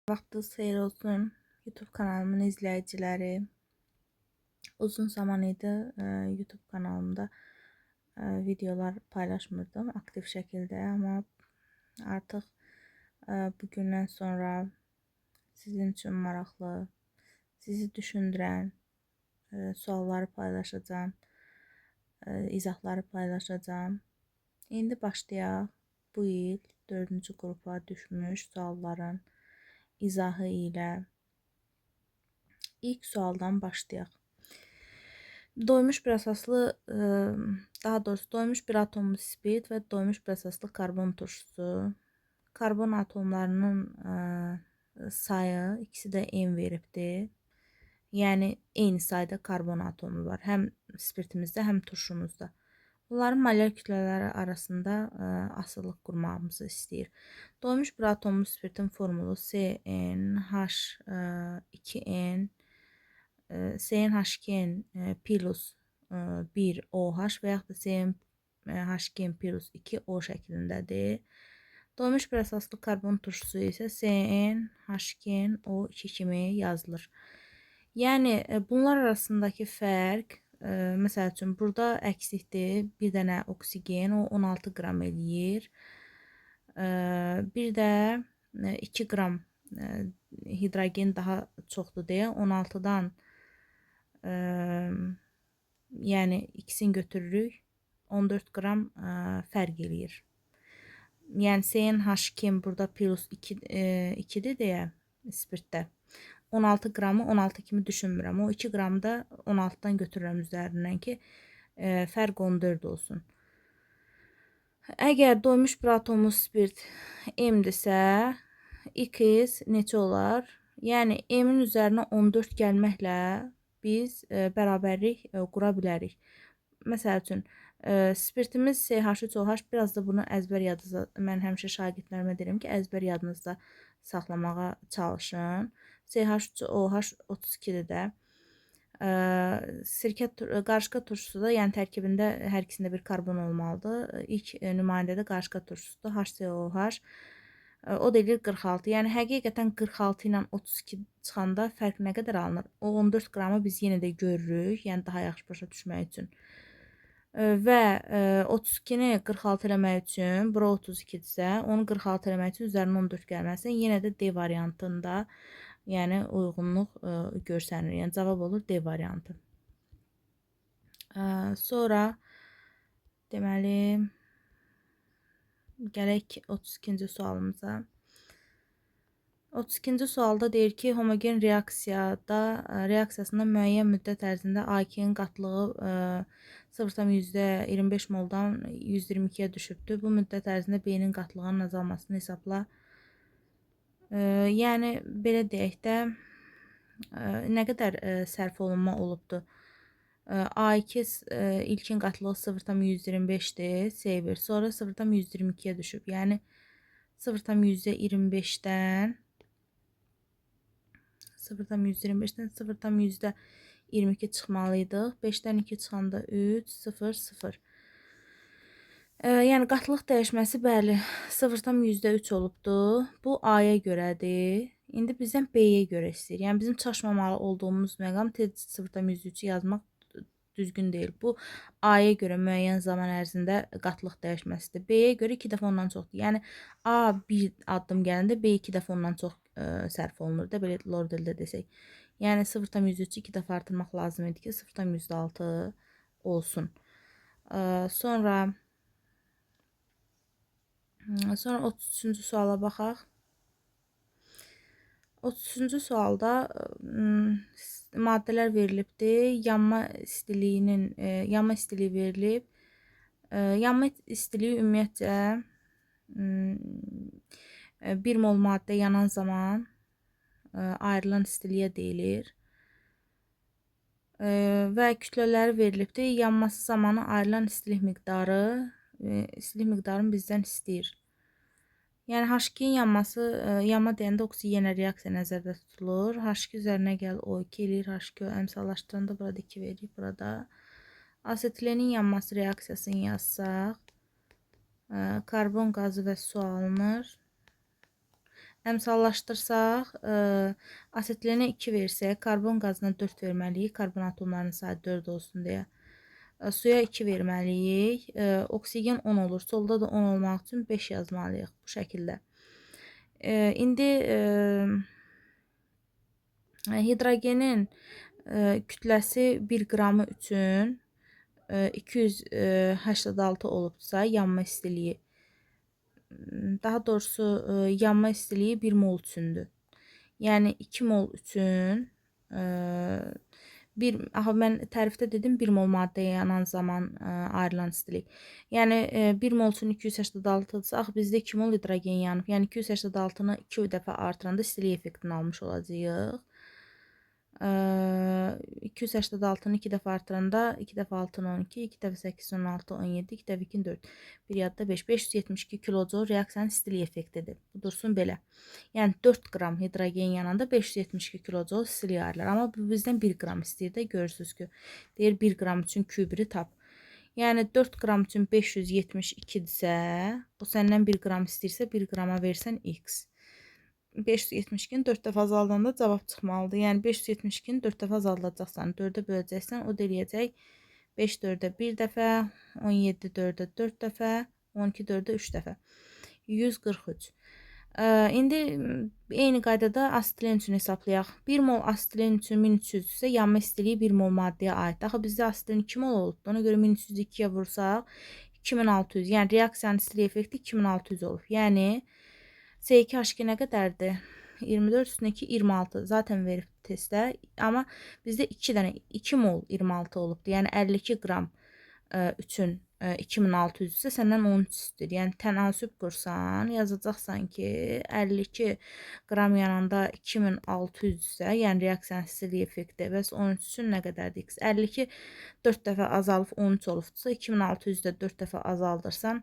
Vaxtınız xeyir olsun YouTube kanalımın izləyiciləri. Uzun zaman idi YouTube kanalımda videolar paylaşmırdım aktiv şəkildə, amma artıq bugündən sonra sizin üçün maraqlı, sizi düşündürən sualları paylaşacağım, izahları paylaşacağım. İndi başlayaq. Bu il 4-cü qrupa düşmüş sualların izahı ilə. İlk sualdan başlayaq. Doymuş bir əsaslı, daha doğrusu doymuş bir atomlu spirt və doymuş bir əsaslı karbon turşusu. Karbon atomlarının sayı ikisi də n veribdir. Yəni eyni sayda karbon atomu var. Həm spirtimizdə, həm turşumuzda. Bunların molekül kütlələri arasında asıllıq qurmağımızı istəyir. Doymuş bir atomlu spirtin formulu CnH2n CnH2n plus 1 OH və yaxud da CnH2n plus 2 O şəklindədir. Doymuş bir əsaslı karbon turşusu isə CnH2nO2 kimi yazılır. Yəni bunlar arasındakı fərq, məsəl üçün burada əksikdir. Bir dənə oksigen, o 16 qram eləyir. Bir də 2 qram hidrogen daha çoxdur deyə 16-dan yəni ikisini götürürük. 14 qram fərq eləyir. Yəni CnH2 burada plus 2-dir deyə spirtdə. 16 qramı 16 kimi düşünmürəm. O 2 qramı da 16-dan götürürəm üzərindən ki, fərq 14 olsun. Əgər doymuş bir atomlu spirt M-dirsə, X neçə olar? Yəni M-in üzərinə 14 gəlməklə biz bərabərlik qura bilərik. Məsəl üçün, spirtimiz CH3OH, biraz da bunu əzbər yadınızda, mən həmişə şagirdlərimə deyirəm ki, əzbər yadınızda saxlamağa çalışın. CH3OH 32-dir də. Qarışqa turşusu da, yəni tərkibində hər ikisində bir karbon olmalıdır. İlk nümayəndədə qarışqa turşusudur, HCOH. O da eləyir 46. Yəni həqiqətən 46 ilə 32 çıxanda fərq nə qədər alınır? O 14 qramı biz yenə də görürük, yəni daha yaxşı başa düşmək üçün. Və 32-ni 46 eləmək üçün, bura 32-dirsə, onu 46 eləmək üçün üzərinə 14 gəlməlisə, yenə də D variantında, yəni uyğunluq görsənir. Yəni cavab olur D variantı. Sonra deməli gələk 32-ci sualımıza. 32-ci sualda deyir ki, homogen reaksiyasında müəyyən müddət ərzində A2-nin qatlığı 0,25 moldan 122-yə düşübdür. Bu müddət ərzində B-nin qatlığının azalmasını hesabla. Yəni belə deyək də, nə qədər sərf olunma olubdur? A2 ilkin qatlığı 0,125-dir, C1. Sonra 0,122-yə düşüb. Yəni 0,125-dən 0,122 çıxmalıydıq. 5-dən 2 çıxanda 3, 0, 0. Yəni qatlıq dəyişməsi bəli 0,3 olubdur. Bu A-ya görədir. İndi bizdən B-yə görə istəyir. Yəni bizim çaşmamalı olduğumuz məqam tez 0,3 yazmaq düzgün deyil. Bu A-ya görə müəyyən zaman ərzində qatlıq dəyişməsidir. B-yə görə 2 dəfə ondan çoxdur. Yəni A 1 addım gələndə B 2 dəfə ondan çox sərf olunur da, belə lor dildə desək. Yəni 0,3-ü 2 dəfə artırmaq lazım idi ki, 0,6 olsun. Sonra 33-cü suala baxaq. 33-cü sualda maddələr verilibdir. Yanma istiliyi verilib. Yanma istiliyi ümumiyyətcə 1 mol maddə yanan zaman ayrılan istiliyə deyilir. Və kütlələri verilibdir. Yanması zamanı ayrılan istilik miqdarını bizdən istəyir. Yəni H2-nin yanması, yanma deyəndə oksigenlə reaksiya nəzərdə tutulur. H2 üzərinə gəl O2 eləyir, H2 əmsallaşdıranda burada 2 verir, burada. Asetilenin yanması reaksiyasını yazsaq, karbon qazı və su alınır. əmsallaşdırsaq, asetilene 2 versək, karbon qazına 4 verməliyik, karbon atomlarının sayı 4 olsun deyə. Suya 2 verməliyik. Oksigen 10 olur. Solda da 10 olmaq üçün 5 yazmalıyıq bu şəkildə. İndi hidrogenin kütləsi 1 qramı üçün 286 olubsa, yanma istiliyi, daha doğrusu yanma istiliyi 1 mol üçündür. Yəni 2 mol üçün mən tərifdə dedim 1 mol maddəyə yanan zaman ayrılan istilik. Yəni 1 mol üçün 286-dırsa, axı bizdə 2 mol hidrogen yanıb. Yəni 286-nı 2 dəfə artıranda istilik effektini almış olacağıq. 286-nı 2 dəfə artıranda 2 dəfə 6 12, 2 dəfə 8 16 17, 2 dəfə 2 4. Bir yadda 5. 572 kilojoule reaksiyanın istilik effektidir. Bu dursun belə. Yəni 4 qram hidrogen yananda 572 kilojoule istilik ayrılır. Amma bu bizdən 1 qram istəyir də, görürsünüz ki, deyir 1 qram üçün Q1-i tap. Yəni 4 qram üçün 572-dirsə, o səndən 1 qram istəyirsə 1 qrama versən X. 572-ni 4 dəfə azaldanda cavab çıxmalıdır. Yəni 572-ni 4 dəfə azaldacaqsan, 4-ə böləcəksən, o da eləyəcək 5 4-ə 1 dəfə, 17 4-ə 4 dəfə, 12 4-ə 3 dəfə. 143. İndi eyni qaydada asetilen üçün hesablayaq. 1 mol asetilen üçün 1300-dürsə, yanma istiliyi 1 mol maddəyə aid. Axı bizdə asetilen 2 mol olubdur. Ona görə 1300-ü 2-yə vursaq 2600. Yəni reaksiyanın istilik effekti 2600 olub. Yəni C2H2 nə qədərdir? 24 üstünə 2 26. Zaten verib testdə. Amma bizdə 2 mol 26 olubdur. Yəni 52 qram üçün 2600-dürsə səndən 13 istəyir. Yəni tənasüb qursan, yazacaqsan ki, 52 qram yanında 2600-dürsə, yəni reaksiyanın istilik effekti, bəs 13 üçün nə qədərdir X? 52 4 dəfə azalıb 13 olubdursa, 2600-də 4 dəfə azaldırsan,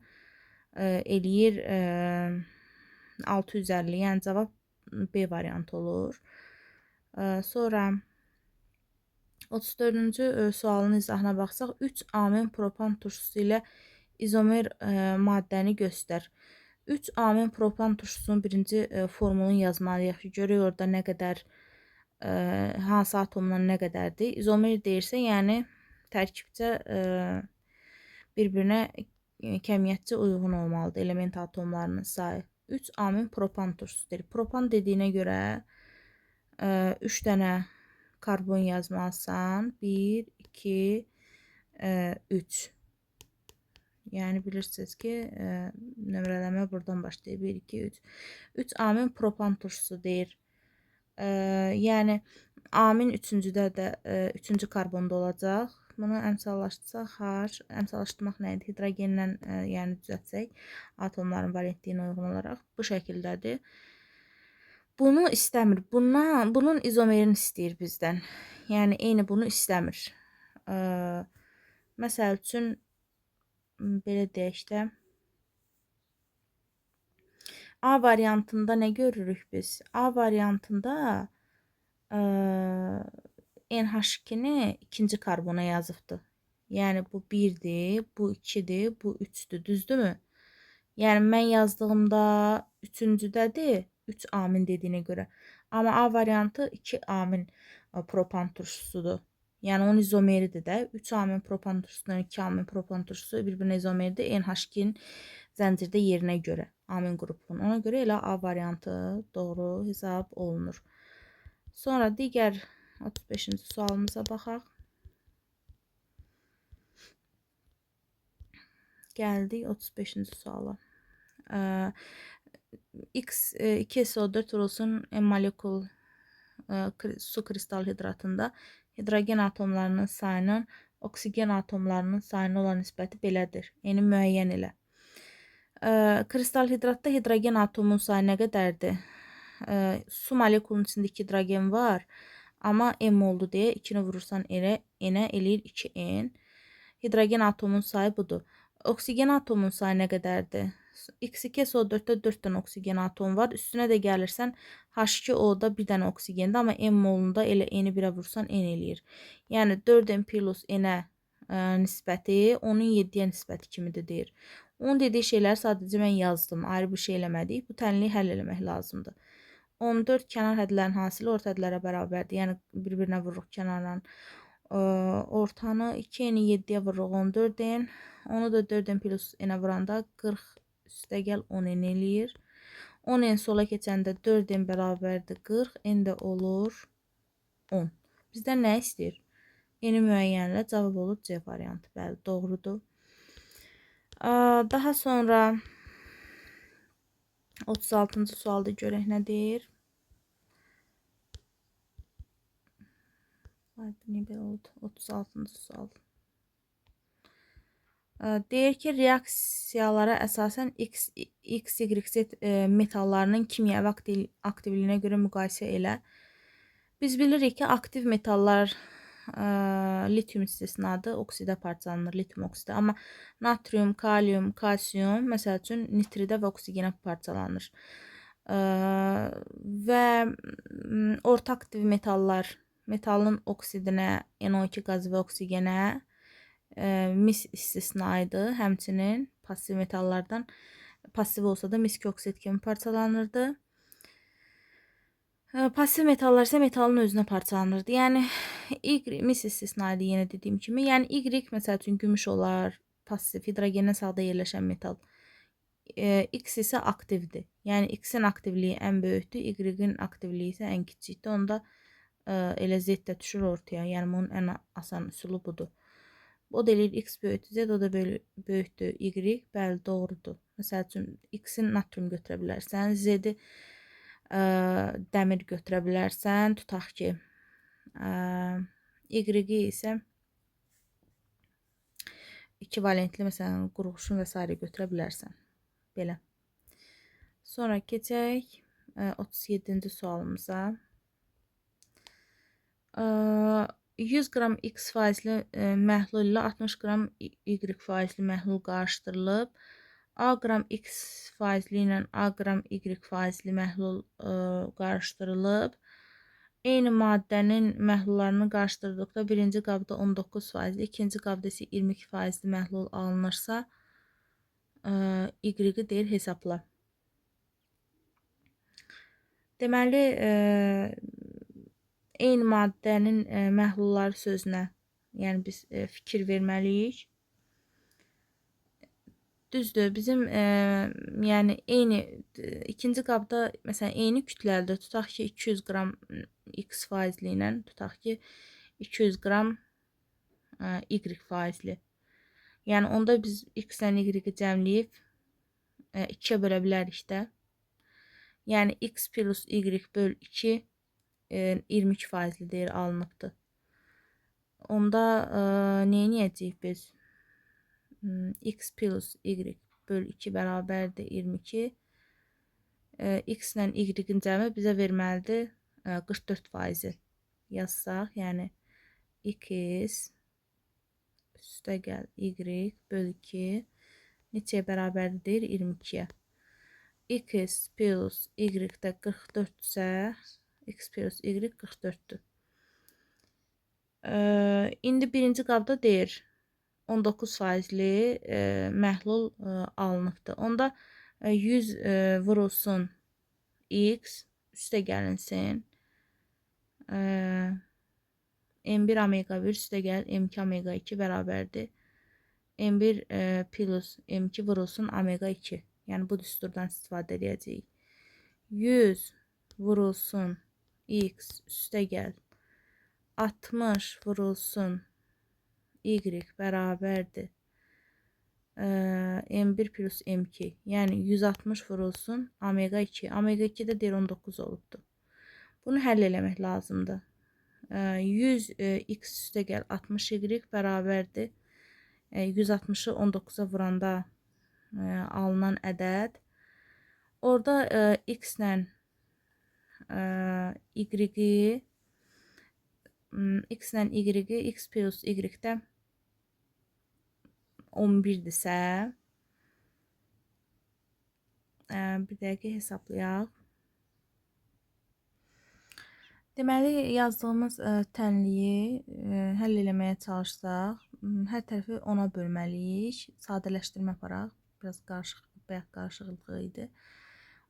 eləyir 650, yəni cavab B variantı olur. Sonra 34-cü sualın izahına baxsaq, 3 amin propan turşusu ilə izomer maddəni göstər. 3 amin propan turşusunun birinci formulunu yazmalıyıq ki, görək orada nə qədər, hansı atomdan nə qədərdir. İzomer deyirsə, yəni tərkibcə bir-birinə kəmiyyətcə uyğun olmalıdır element atomlarının sayı. 3 amin propan turşusudur. Propan dediyinə görə 3 dənə karbon yazmalısan. 1, 2, 3. Yəni bilirsiniz ki, nömrələmə buradan başlayır. 1, 2, 3. 3 amin propan turşusu deyir. Yəni amin üçüncüdə də 3-cü karbonda olacaq. Bunu əmsallaşdırsaq, əmsallaşdırmaq nə idi? Hidrogenlə yəni düzəltsək, atomların valentliyinə uyğun olaraq bu şəkildədir. Bunu istəmir. Bunun izomerini istəyir bizdən. Yəni eyni bunu istəmir. Məsəl üçün belə deyək də, A variantında nə görürük biz? A variantında NH2-ni ikinci karbona yazıbdır. Yəni bu 1-dir, bu 2-dir, bu 3-dür, düzdürmü? Yəni mən yazdığımda 3-cüdədir, 3 amin dediyinə görə. Amma A variantı 2 amin propan turşusudur. Yəni onun izomeridir də. 3 amin propan turşusundan 2 amin propan turşusu bir-birinə izomeridir. NH2-nin zəncirdə yerinə görə, amin qrupunun. Ona görə elə A variantı doğru hesab olunur. Sonra digər 35-ci sualımıza baxaq. Gəldik 35-ci suala. X2SO4 vurulsun molekul su kristal hidratında hidrogen atomlarının sayının oksigen atomlarının sayına olan nisbəti belədir. Yəni müəyyən elə. Kristal hidratda hidrogen atomunun sayı nə qədərdir? Su molekulunun içində 2 hidrogen var, amma M oldu deyə 2-ni vurursan N-ə eləyir 2N. Hidrogen atomunun sayı budur. Oksigen atomunun sayı nə qədərdir? X2SO4-də 4 dənə oksigen atom var. Üstünə də gəlirsən H2O-da 1 dənə oksigendir, amma M molunda elə N-i 1-ə vursan N eləyir. Yəni 4N plus N-ə nisbəti onun 7-yə nisbəti kimidir deyir. Onun dediyi şeyləri sadəcə mən yazdım, ayrı bir şey eləmədik. Bu tənliyi həll eləmək lazımdır. 14 kənar hədlərin hasili orta hədlərə bərabərdir. Yəni bir-birinə vururuq kənarla. Ortanı 2 eni 7-yə vururuq 14-in. Onu da 4-in plus enə vuranda 40 üstə gəl 10 en eləyir. 10 en sola keçəndə 4 en bərabərdir 40, en də olur 10. Bizdən nə istəyir? Eni müəyyənlə cavab olur C variantı. Bəli, doğrudur. Daha sonra 36-cı sualda görək nə deyir. Niyə belə oldu? 36-cı sual. Deyir ki, reaksiyalara əsasən X, Y, Z metallarının kimyəvi aktivliyinə görə müqayisə elə. Biz bilirik ki, aktiv metallar lityum istisnadır, oksidə parçalanır, lityum oksidi. Amma natrium, kalium, kalsium, məsəl üçün nitridə və oksigenə parçalanır. Və orta aktiv metallar, metalın oksidinə, NO2 qazı və oksigenə mis istisnaydı. Həmçinin pasiv metallardan pasiv olsa da miski oksid kimi parçalanırdı. Pasiv metallar isə metalın özünə parçalanırdı. Yəni Y mis istisnaydı yenə dediyim kimi. Yəni Y məsəl üçün gümüş olar, pasiv hidrogendən sağda yerləşən metal. X isə aktivdir. Yəni X-in aktivliyi ən böyükdür, Y-in aktivliyi isə ən kiçikdir. Onda elə Z də düşür ortaya. Yəni bunun ən asan üsulu budur. O da eləyir X böyükdür Z, o da böyükdür Y. Bəli, doğrudur. Məsəl üçün X-in natrium götürə bilərsən, Z-i dəmir götürə bilərsən. Tutaq ki, Y-i isə ekvivalentli, məsələn, qurğuşun və s. götürə bilərsən. Belə. Sonra keçək 37-ci sualımıza. 100 qram X faizli məhlul ilə 60 qram Y faizli məhlul qarışdırılıb. A qram X faizli ilə A qram Y faizli məhlul qarışdırılıb. Eyni maddənin məhlullarını qarışdırdıqda birinci qabda 19 faizli, ikinci qabda isə 22 faizli məhlul alınırsa, Y-i deyir hesabla. Deməli, eyni maddənin məhlulları sözünə, yəni biz fikir verməliyik. Düzdür, bizim yəni eyni ikinci qabda məsələn eyni kütləlidir. Tutaq ki 200 qram X faizli ilə tutaq ki 200 qram Y faizli. Yəni onda biz X ilə Y-i cəmləyib 2-yə bölə bilərik də. Yəni X plus Y böl 2 22 faizli deyir alınıbdır. Onda neyniyəcəyik biz? X plus Y böl 2 bərabərdir 22. X ilə Y-in cəmi bizə verməlidir 44 faizi yazsaq. Yəni X üstə gəl Y böl 2 neçəyə bərabərdir? 22-yə. X plus Y-də 44-sə X plus Y 44-dür. İndi birinci qabda deyir 19 faizli məhlul alınıbdır. Onda 100 vurulsun X üstə gəlinsin. M1 omega 1 üstə gəl M2 omega 2 bərabərdir. M1 plus M2 vurulsun omega 2. Yəni bu düsturdan istifadə edəcəyik. 100 vurulsun X üstə gəl 60 vurulsun Y bərabərdir M1 plus M2. Yəni 160 vurulsun omega 2. Omega 2 də deyir 19 olubdur. Bunu həll eləmək lazımdır. 100 X üstə gəl 60 Y bərabərdir 160-ı 19-a vuranda alınan ədəd. Orada X ilə Y-i X plus Y-də 11-dirsə bir dəqiqə hesablayaq. Deməli, yazdığımız tənliyi həll eləməyə çalışsaq, hər tərəfi 10-a bölməliyik. Sadələşdirmə aparaq. Biraz bayaq qarışıqlığı idi.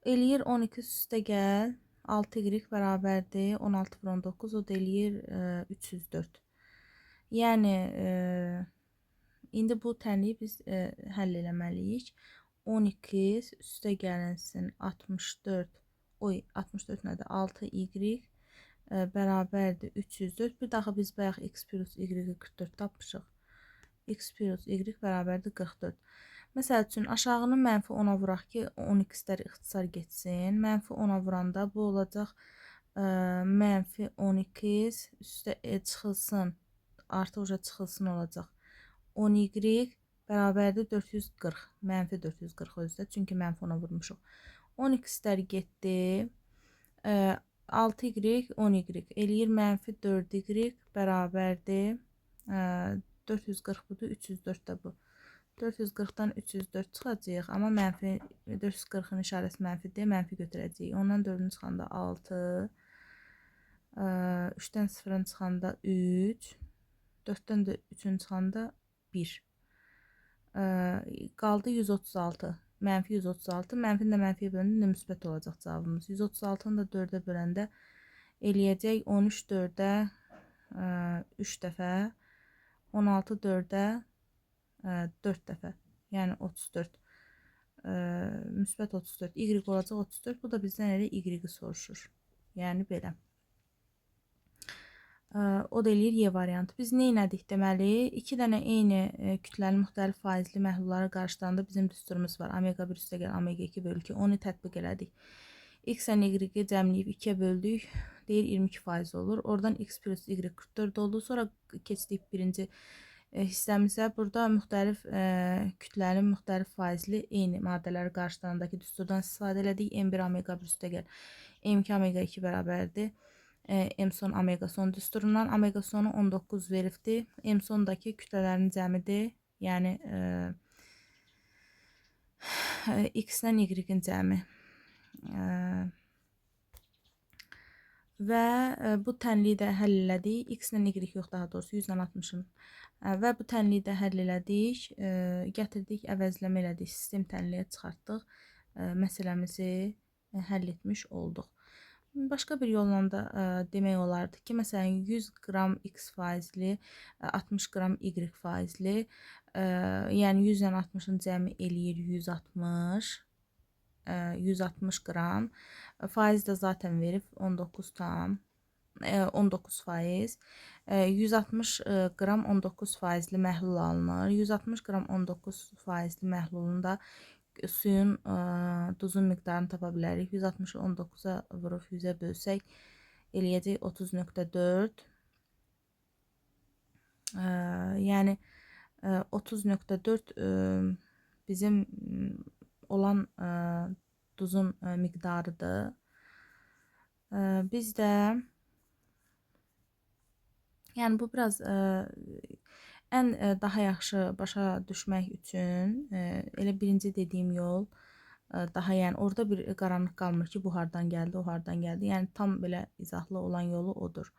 Eləyir 12 üstə gəl 6y bərabərdir 16 vur 19, o da eləyir 304. Yəni indi bu tənliyi biz həll eləməliyik. 12 üstə gəlinsin 64. Oy, 64 nədir? 6y bərabərdir 304. Bir daha biz bayaq x plus y-i 44 tapmışıq. X plus y bərabərdir 44. Məsəl üçün aşağını mənfi 10-a vuraq ki, 12-lər ixtisar getsin. Mənfi 10-a vuranda bu olacaq mənfi 12 üstə çıxılsın. Artı uca çıxılsın olacaq. 10y bərabərdir 440. Mənfi 440 özdə. Çünki mənfi 10-a vurmuşuq. 12-lər getdi. 6y 10y eləyir mənfi 4y bərabərdir 440 budur, 304 də bu. 440-dan 304 çıxacaq, amma mənfi 440-ın işarəsi mənfidir, mənfi götürəcəyik. Ondan 4-ün çıxanda 6, 3-dən 0-ın çıxanda 3, 4-dən də 3-ün çıxanda 1. Qaldı 136, mənfi 136, mənfini də mənfiyə bölündə müsbət olacaq cavabımız. 136-nı da 4-ə böləndə eləyəcək 13 4-ə 3 dəfə, 16 4-ə 4 dəfə, yəni 34. Müsbət 34. Y olacaq 34. Bu da bizdən elə Y-i soruşur. Yəni belə. O da eləyir Y variantı. Biz nə elədik deməli? 2 dənə eyni kütləli müxtəlif faizli məhlulları qarşılarında bizim düsturumuz var. Omega 1 üstə gəl omega 2 bölü 2. Onu tətbiq elədik. X-lə Y-i cəmləyib 2-yə böldük. Deyir 22% olur. Oradan X plus Y 44 oldu. Sonra keçdik birinci hissəmizə. Burada müxtəlif kütləli, müxtəlif faizli eyni maddələri qarşılarındakı düsturdan istifadə elədik. M1 omega 1 üstə gəl M2 omega 2 bərabərdir. M son omega son düsturundan omega sonu 19 veribdir. M sondakı kütlələrin cəmidir. Yəni X-lə Y-in cəmi. Və bu tənliyi də həll elədik. X-lə Y yox, daha doğrusu 160-ın. Və bu tənliyi də həll elədik. Gətirdik, əvəzləmə elədik, sistem tənliyə çıxartdıq. Məsələmizi həll etmiş olduq. Başqa bir yolla da demək olardı ki, məsələn 100 qram X faizli, 60 qram Y faizli, yəni 100-lə 60-ın cəmi eləyir 160. 160 qram. Faiz də zaten verib 19 faiz. 160 qram 19 faizli məhlul alınır. 160 qram 19 faizli məhlulun da suyun duzun miqdarını tapa bilərik. 160-ı 19-a vurub 100-ə bölsək eləyəcək 30.4. Yəni 30.4 bizim olan duzun miqdarıdır. Biz də yəni bu biraz ən daha yaxşı başa düşmək üçün elə birinci dediyim yol daha, yəni orada bir qaranlıq qalmır ki, bu hardan gəldi, o hardan gəldi. Yəni tam belə izahlı olan yolu odur.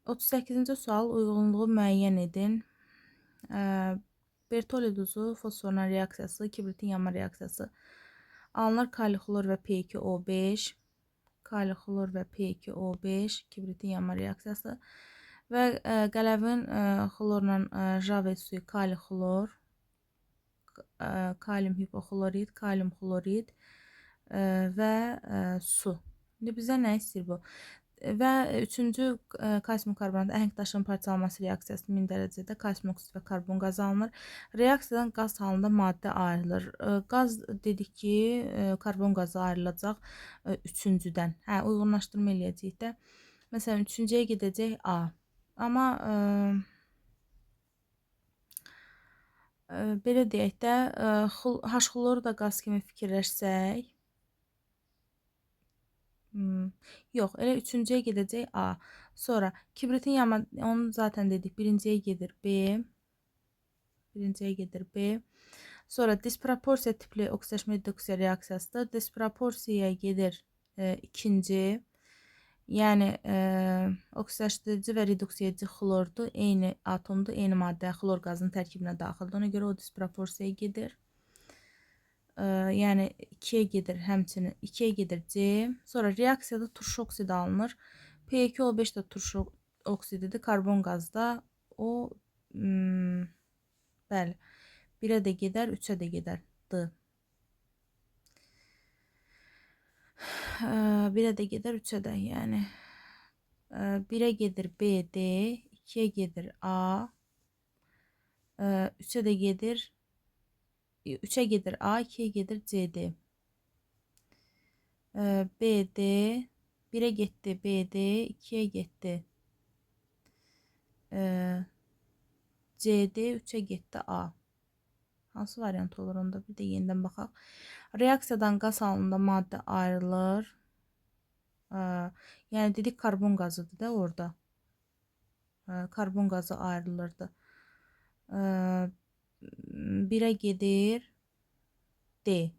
38-ci sual, uyğunluğu müəyyən edin. Bertolli duzu, fosforla reaksiyası, kibritin yanma reaksiyası. Alınır kalixlor və P2O5, kalixlor və P2O5, kibritin yanma reaksiyası və qələvin xlorla jave suyu kalixlor, kalium hipoxlorid, kalium xlorid və su. İndi bizə nə istəyir bu? Və üçüncü kalsium karbonat əhəngdaşın parçalanması reaksiyası 1000 dərəcədə kalsium oksid və karbon qazı alınır. Reaksiyadan qaz halında maddə ayrılır. Qaz dedik ki, karbon qazı ayrılacaq üçüncüdən. Uyğunlaşdırma eləyəcək də. Məsələn, üçüncüyə gedəcək A. Amma belə deyək də, H-xloru da qaz kimi fikirləşsək, yox, elə üçüncüyə gedəcək A. Sonra kibritin yanma, onu zaten dedik, birinciyə gedir B. Birinciyə gedir B. Sonra disproporsiya tipli oksidaşma reduksiya reaksiyasıdır. Disproporsiyaya gedir ikinci. Yəni oksidləşdirici və redux edici xlordur, eyni atomdur, eyni maddə xlor qazının tərkibinə daxildir. Ona görə o disproporsiyaya gedir. Yəni 2-yə gedir, həmçinin 2-yə gedir C. Sonra reaksiyada turş oksidi alınır. P2O5 də turş oksididir. Karbon qazı da o bəli, 1-ə də gedər, 3-ə də gedər. D. 1-ə də gedər, 3-ə də. Yəni 1-ə gedir B, D, 2-yə gedir A, 3-ə də gedir 3-ə gedir A, 2-yə gedir C, D. B, D, 1-ə getdi B, D, 2-yə getdi C, D, 3-ə getdi A. Hansı variant olur onda? Bir də yenidən baxaq. Reaksiyadan qaz halında maddə ayrılır. Yəni dedik karbon qazıdır da orada. Karbon qazı ayrılırdı. 1-ə gedir D.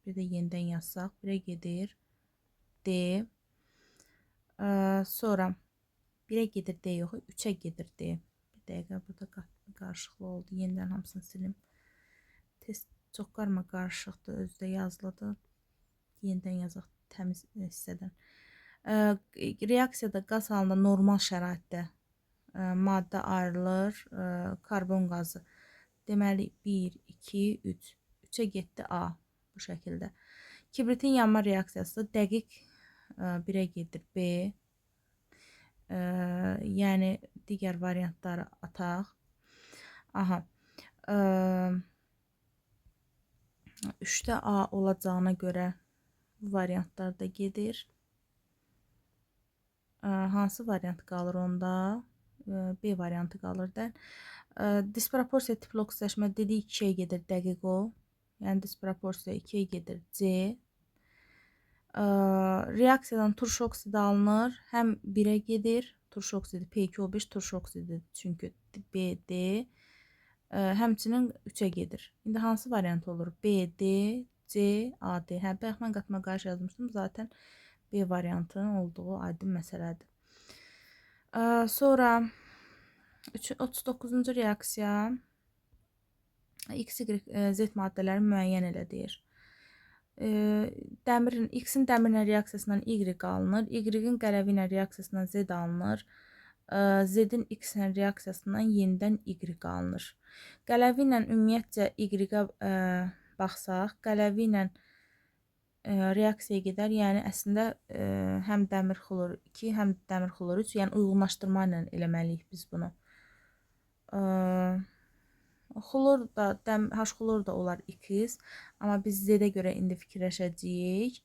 Bir də yenidən yazsaq. 1-ə gedir D. Sonra 1-ə gedir D yox, 3-ə gedir D. Bir dəqiqə burada qarışıqlı oldu. Yenidən hamısını silim. Test çox qarma qarışıqdır, özdə yazılıdır. Yenidən yazaq təmiz hissədən. Reaksiyada qaz halında normal şəraitdə maddə ayrılır, karbon qazı. Deməli 1, 2, 3. 3-ə getdi A bu şəkildə. Kibritin yanma reaksiyası dəqiq 1-ə gedir B. Yəni digər variantları ataq. Aha. 3-də A olacağına görə bu variantlar da gedir. Hansı variant qalır onda? B variantı qalır da. Disproporsiya tipli oksidləşmə dedik 2-yə gedir dəqiq o. Yəni disproporsiya 2-yə gedir C. Reaksiyadan turş oksidi alınır. Həm 1-ə gedir. Turş oksidi P2O5 turş oksididir. Çünki B, D. Həmçinin 3-ə gedir. İndi hansı variant olur? B, D, C, A, D. Hə, bayaq mən qatma qarşı yazmışdım. Zaten B variantının olduğu aydın məsələdir. Sonra 39-cu reaksiya X, Y, Z maddələri müəyyən elə deyir. X-in dəmirlə reaksiyasından Y alınır. Y-in qələvi ilə reaksiyasından Z alınır. Z-in X-lə reaksiyasından yenidən Y alınır. Qələvi ilə ümumiyyətcə Y-ə baxsaq, qələvi ilə reaksiyaya gedər. Yəni əslində həm dəmir xlor 2, həm dəmir xlor 3, yəni uyğunlaşdırma ilə eləməliyik biz bunu. Xlor da, H-xlor da olar X, amma biz Z-ə görə indi fikirləşəcəyik.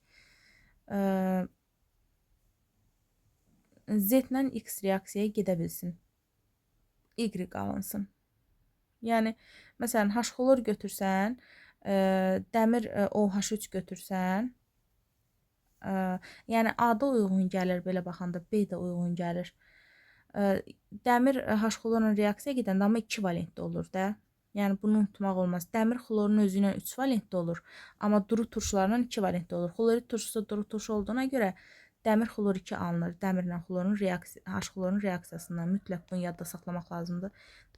Z-lə X reaksiyaya gedə bilsin. Y alınsın. Yəni, məsələn, H-xlor götürsən, dəmir OH3 götürsən, yəni A-da uyğun gəlir, belə baxanda B-də uyğun gəlir. Dəmir H-xlorla reaksiyaya gedəndə amma 2 valentdə olur da. Yəni, bunu unutmaq olmaz. Dəmir xlorun özü ilə 3 valentdə olur, amma duru turşlarla 2 valentdə olur. Xlorid turşusu duru turşu olduğuna görə dəmir xlor 2 alınır. Dəmirlə xlorun H-xlorun reaksiyasından mütləq bunu yadda saxlamaq lazımdır.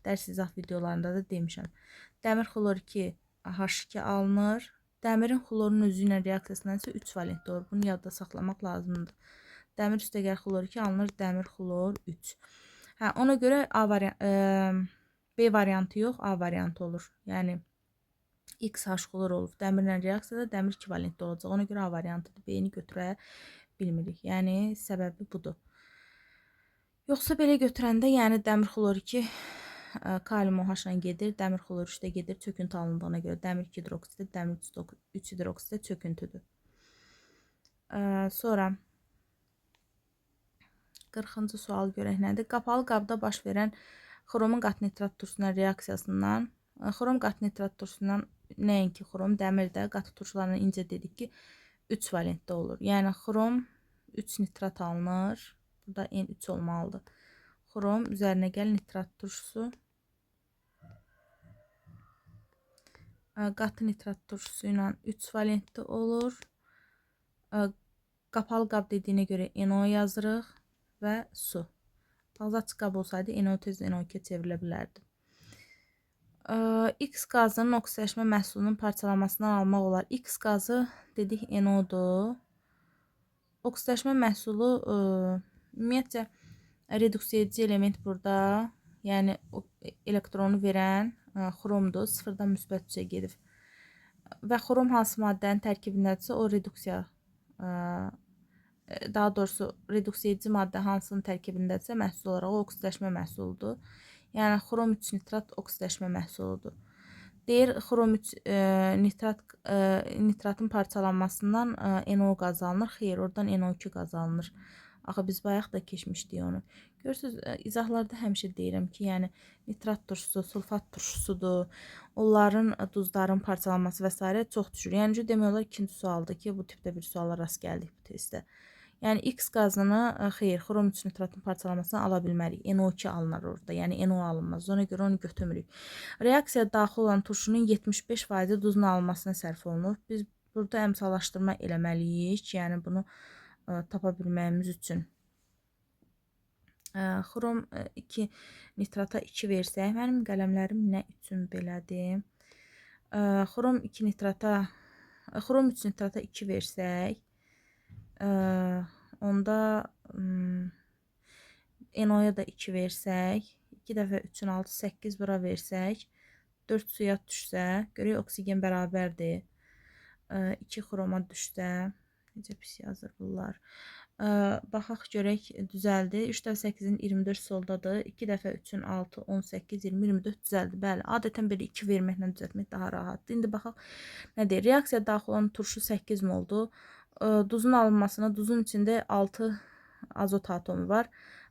Dərs izah videolarında da demişəm. Dəmir xlor 2 H2 alınır. Dəmirin xlorun özü ilə reaksiyasından isə 3 valentdə olur. Bunu yadda saxlamaq lazımdır. Dəmir üstəgəl xlor 2 alınır. Dəmir xlor 3. Hə, ona görə B variantı yox, A variantı olur. Yəni X H-xlor olub. Dəmirlə reaksiyada dəmir 2 valentdə olacaq. Ona görə A variantıdır. B-ni götürə bilmirik. Yəni səbəbi budur. Yoxsa belə götürəndə, yəni dəmir xlor 2 kalium OH-la gedir, dəmir xlor 3-də gedir, çöküntü alındığına görə dəmir 2 hidroksidi, dəmir 3 hidroksidi çöküntüdür. Sonra 40-cı sual görək nədir? Qapalı qabda baş verən xromun qat nitrat turşusundan reaksiyasından, xrom qat nitrat turşusundan nəinki xrom, dəmir də qatı turşularına incə dedik ki, 3 valentdə olur. Yəni xrom 3 nitrat alınır. Burada N3 olmalıdır. Xrom üzərinə gəl nitrat turşusu. Qatı nitrat turşusu ilə 3 valentdə olur. Qapalı qab dediyinə görə NO yazırıq və su. Ağzı açıq qab olsaydı NO tez NO2 çevrilə bilərdi. X qazının oksidləşmə məhsulunun parçalanmasından almaq olar. X qazı dedik NO-dur. Oksidləşmə məhsulu ümumiyyətcə reduksiya edici element burada. Yəni elektronu verən xromdur. Sıfırdan müsbət 3-ə gedib. Və xrom hansı maddənin tərkibindədirsə o reduksiya daha doğrusu reduksiya edici maddə hansının tərkibindədirsə məhsul olaraq o oksidləşmə məhsuludur. Yəni xrom 3 nitrat oksidləşmə məhsuludur. Deyir xrom 3 nitratın parçalanmasından NO qazı alınır. Xeyr, oradan NO2 qazı alınır. Axı biz bayaq da keçmişdik onu. Görürsüz, izahlarda həmişə deyirəm ki, yəni nitrat turşusu, sulfat turşusudur. Onların duzların parçalanması və s. çox düşür. Yəni demək olar ikinci sualdır ki, bu tipdə bir suala rast gəldik bu testdə. Yəni X qazını xeyr, xrom 3 nitratın parçalanmasını ala bilmərik. NO2 alınır orada. Yəni NO alınmaz. Ona görə onu götürmürük. Reaksiyaya daxil olan turşunun 75% duzun alınmasına sərf olunur. Biz burada əmsallaşdırma eləməliyik. Yəni bunu tapa bilməyimiz üçün. Xrom 2 nitrata 2 versək, mənim qələmlərim nə üçün belədir? Xrom 3 nitrata 2 versək, onda NO-ya da 2 versək, 2 dəfə 3-ün 6, 8 bura versək, 4 suya düşsə, görək oksigen bərabərdir. 2 xroma düşsə, necə pis yazır bunlar. Baxaq görək düzəldi. 3 dəfə 8-in 24 soldadır. 2 dəfə 3-ün 6, 18, 20, 24 düzəldi. Bəli, adətən belə 2 verməklə düzəltmək daha rahatdır. İndi baxaq nə deyir? Reaksiya daxil olan turşu 8 moldur. Duzun alınmasına, duzun içində 6 azot atomu var.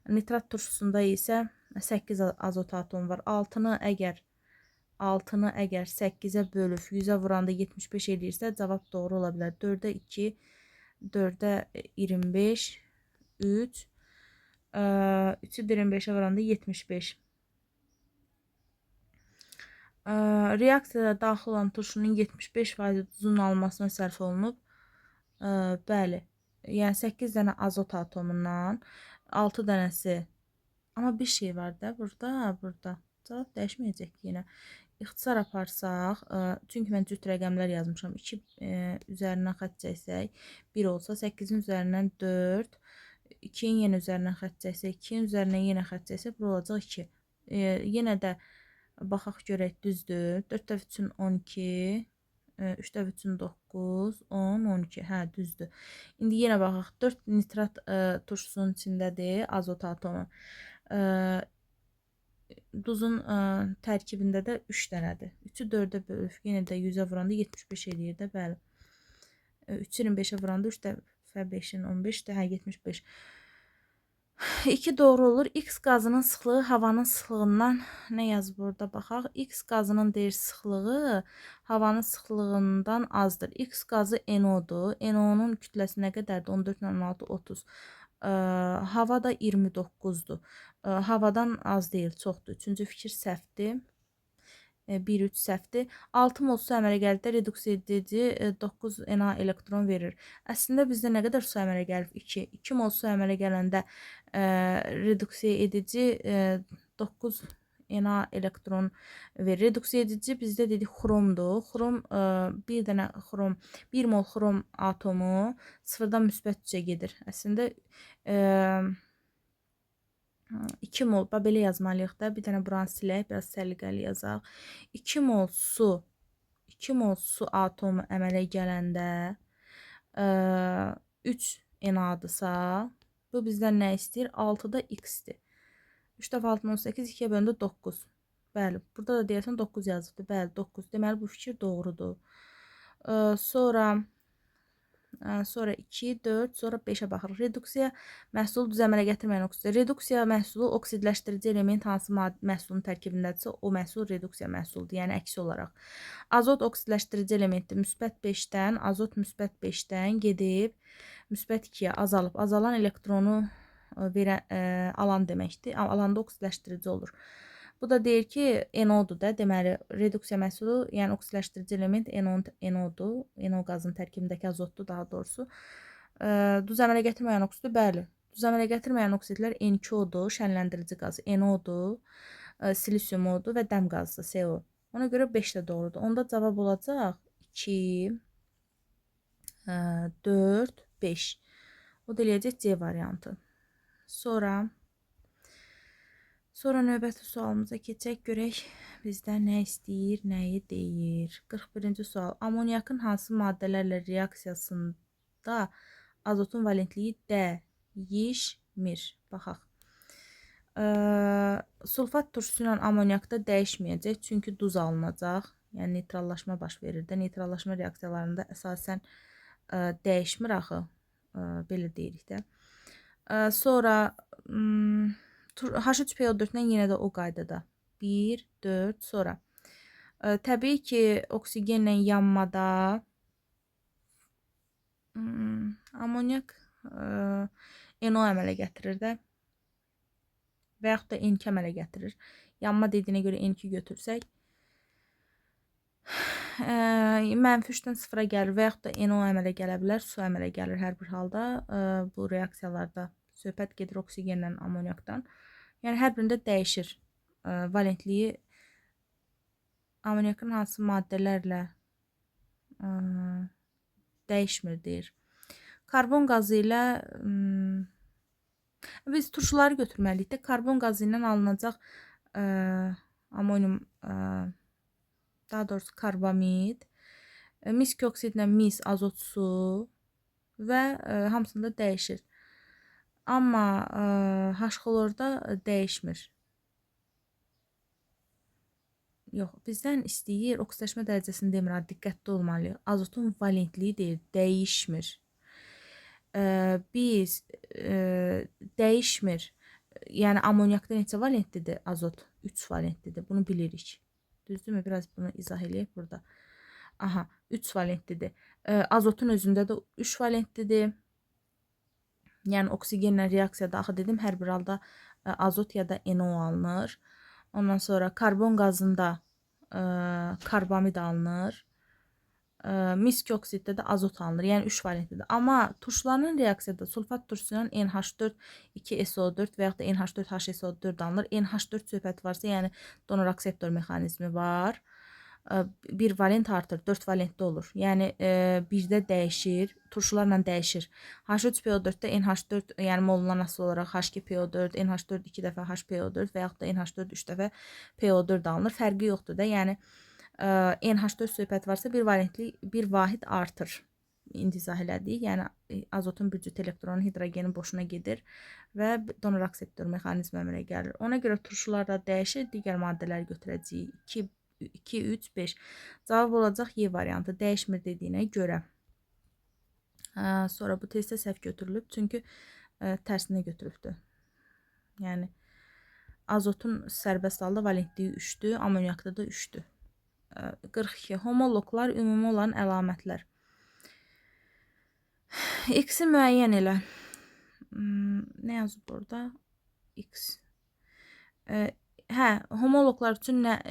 Nitrat turşusunda isə 8 azot atomu var. 6-nı əgər 8-ə bölüb 100-ə vuranda 75 eləyirsə, cavab doğru ola bilər. 4-ə 2, 4-ə 25, 3, 3-ü 25-ə vuranda 75. Reaksiyada daxil olan turşunun 75% duzun alınmasına sərf olunub. Bəli, yəni 8 dənə azot atomundan 6 dənəsi. Amma bir şey var da burada. Cavab dəyişməyəcək yenə. İxtisar aparsaq, çünki mən cüt rəqəmlər yazmışam. 2 üzərindən xətt çəksək 1 olsa, 8-in üzərindən 4, 2-nin yenə üzərindən xətt çəksək, 2-nin üzərindən yenə xətt çəksək, bura olacaq 2. Yenə də baxaq görək düzdür. 4 dəfə 3-ün 12, 3 dəfə 3-ün 9, 10, 12. Hə, düzdür. İndi yenə baxaq. 4 nitrat turşusunun içindədir azot atomu. Duzun tərkibində də 3 dənədir. 3-ü 4-ə bölüb, yenə də 100-ə vuranda 75 eləyir də, bəli. 3-ü 25-ə vuranda 3 dəfə 5-in 15, hə 75. 2 doğru olur. X qazının sıxlığı havanın sıxlığından nə yazıb burada baxaq. X qazının deyir sıxlığı havanın sıxlığından azdır. X qazı NO-dur. NO-nun kütləsi nə qədərdir? 14 ilə 16, 30. Hava da 29-dur. Havadan az deyil, çoxdur. Üçüncü fikir səhvdir. 1-3 səhvdir. 6 mol su əmələ gəldikdə reduksiya edici 9 Na elektron verir. Əslində bizdə nə qədər su əmələ gəlib? 2. 2 mol su əmələ gələndə reduksiya edici 9 Na elektron verir. Reduksiya edici bizdə dedik xromdur. Xrom 1 mol xrom atomu 0-dan müsbət 3-ə gedir. Əslində 2 mol, belə yazmalıyıq da, bir dənə buranı silək, biraz səliqəli yazaq. 2 mol su atomu əmələ gələndə 3 Na-dırsa, bu bizdən nə istəyir? 6-da X-dir. 3 dəfə 6, 18, 2-yə bölündə 9. Bəli, burada da deyəsən 9 yazıbdır. Bəli, 9. Deməli, bu fikir doğrudur. Sonra 2, 4, sonra 5-ə baxırıq. Reduksiya məhsulu düz əmələ gətirməyən oksidiya. Reduksiya məhsulu oksidləşdirici element hansı məhsulun tərkibindədirsə, o məhsul reduksiya məhsuludur. Yəni əksi olaraq. Azot oksidləşdirici elementdir. Müsbət 5-dən, azot müsbət 5-dən gedib müsbət 2-yə azalıb. Azalan elektronu alan deməkdir. Alanda oksidləşdirici olur. Bu da deyir ki, NO-dur da. Deməli, reduksiya məhsulu, yəni oksidləşdirici element NO-dur. NO qazının tərkibindəki azotdur daha doğrusu. Duz əmələ gətirməyən oksidu, bəli. Duz əmələ gətirməyən oksidlər N2O-dur, şənləndirici qazı, NO-dur, silisium-dur və dəm qazıdır, CO. Ona görə 5 də doğrudur. Onda cavab olacaq 2, 4, 5. O da eləyəcək C variantı. Sonra növbəti sualımıza keçək, görək bizdən nə istəyir, nəyi deyir. 41-ci sual. Amoniakın hansı maddələrlə reaksiyasında azotun valentliyi dəyişmir? Baxaq. Sulfat turşusu ilə amoniakda dəyişməyəcək, çünki duz alınacaq. Yəni neytrallaşma baş verir də. Neytrallaşma reaksiyalarında əsasən dəyişmir axı. Belə deyirik də. Sonra H3PO4-dən yenə də o qaydada. 1, 4, sonra. Təbii ki, oksigenlə yanmada amoniak NO əmələ gətirir də. Və yaxud da N2 əmələ gətirir. Yanma dediyinə görə N2 götürsək. -3-dən 0-a gəlir və yaxud da NO əmələ gələ bilər, su əmələ gəlir hər bir halda. Bu reaksiyalarda söhbət gedir oksigenlə amoniakdan. Yəni hər birində dəyişir. Valentliyi amoniakın hansı maddələrlə dəyişmir deyir. Karbon qazı ilə biz turşuları götürməliyik də. Karbon qazı ilə alınacaq amonium, daha doğrusu karbamid, misk oksidlə mis, azot su və hamısında dəyişir. Amma H-xlorda dəyişmir. Yox, bizdən istəyir, oksidləşmə dərəcəsini demir, diqqətli olmalıyıq. Azotun valentliyi deyir, dəyişmir. Biz dəyişmir. Yəni amoniakda neçə valentlidir azot? 3 valentlidir. Bunu bilirik. Düzdürmü? Biraz bunu izah eləyək burada. Aha, 3 valentlidir. Azotun özündə də 3 valentlidir. Yəni oksigenlə reaksiyada axı dedim, hər bir halda azot ya da NO alınır. Ondan sonra karbon qazında karbamid alınır. Misk oksiddə də azot alınır. Yəni 3 valentlidir. Amma turşuların reaksiyada sulfat turşusundan NH4 2SO4 və yaxud da NH4 HSO4 alınır. NH4 söhbət varsa, yəni donor akseptor mexanizmi var. Bir valent artır, 4 valentli olur. Yəni birdə dəyişir, turşularla dəyişir. H3PO4-də NH4, yəni molundan asılı olaraq H2PO4, NH4 2 dəfə HPO4 və yaxud da NH4 3 dəfə PO4 alınır. Fərqi yoxdur da. Yəni NH4 söhbət varsa bir valentli, bir vahid artır. İndi izah elədik. Yəni azotun bir cüt elektronu hidrogenin boşuna gedir və donor akseptor mexanizmi əmələ gəlir. Ona görə turşularda dəyişir, digər maddələri götürəcəyik. 2, 3, 5. Cavab olacaq Y variantı. Dəyişmir dediyinə görə. Sonra bu testdə səhv götürülüb. Çünki tərsinə götürübdür. Yəni azotun sərbəst halda valentliyi 3-dür. Amoniakda da 3-dür. 42. Homoloqlar ümumi olan əlamətlər. X-i müəyyən elə. Nə yazıb burada? X. Homoloqlar üçün nə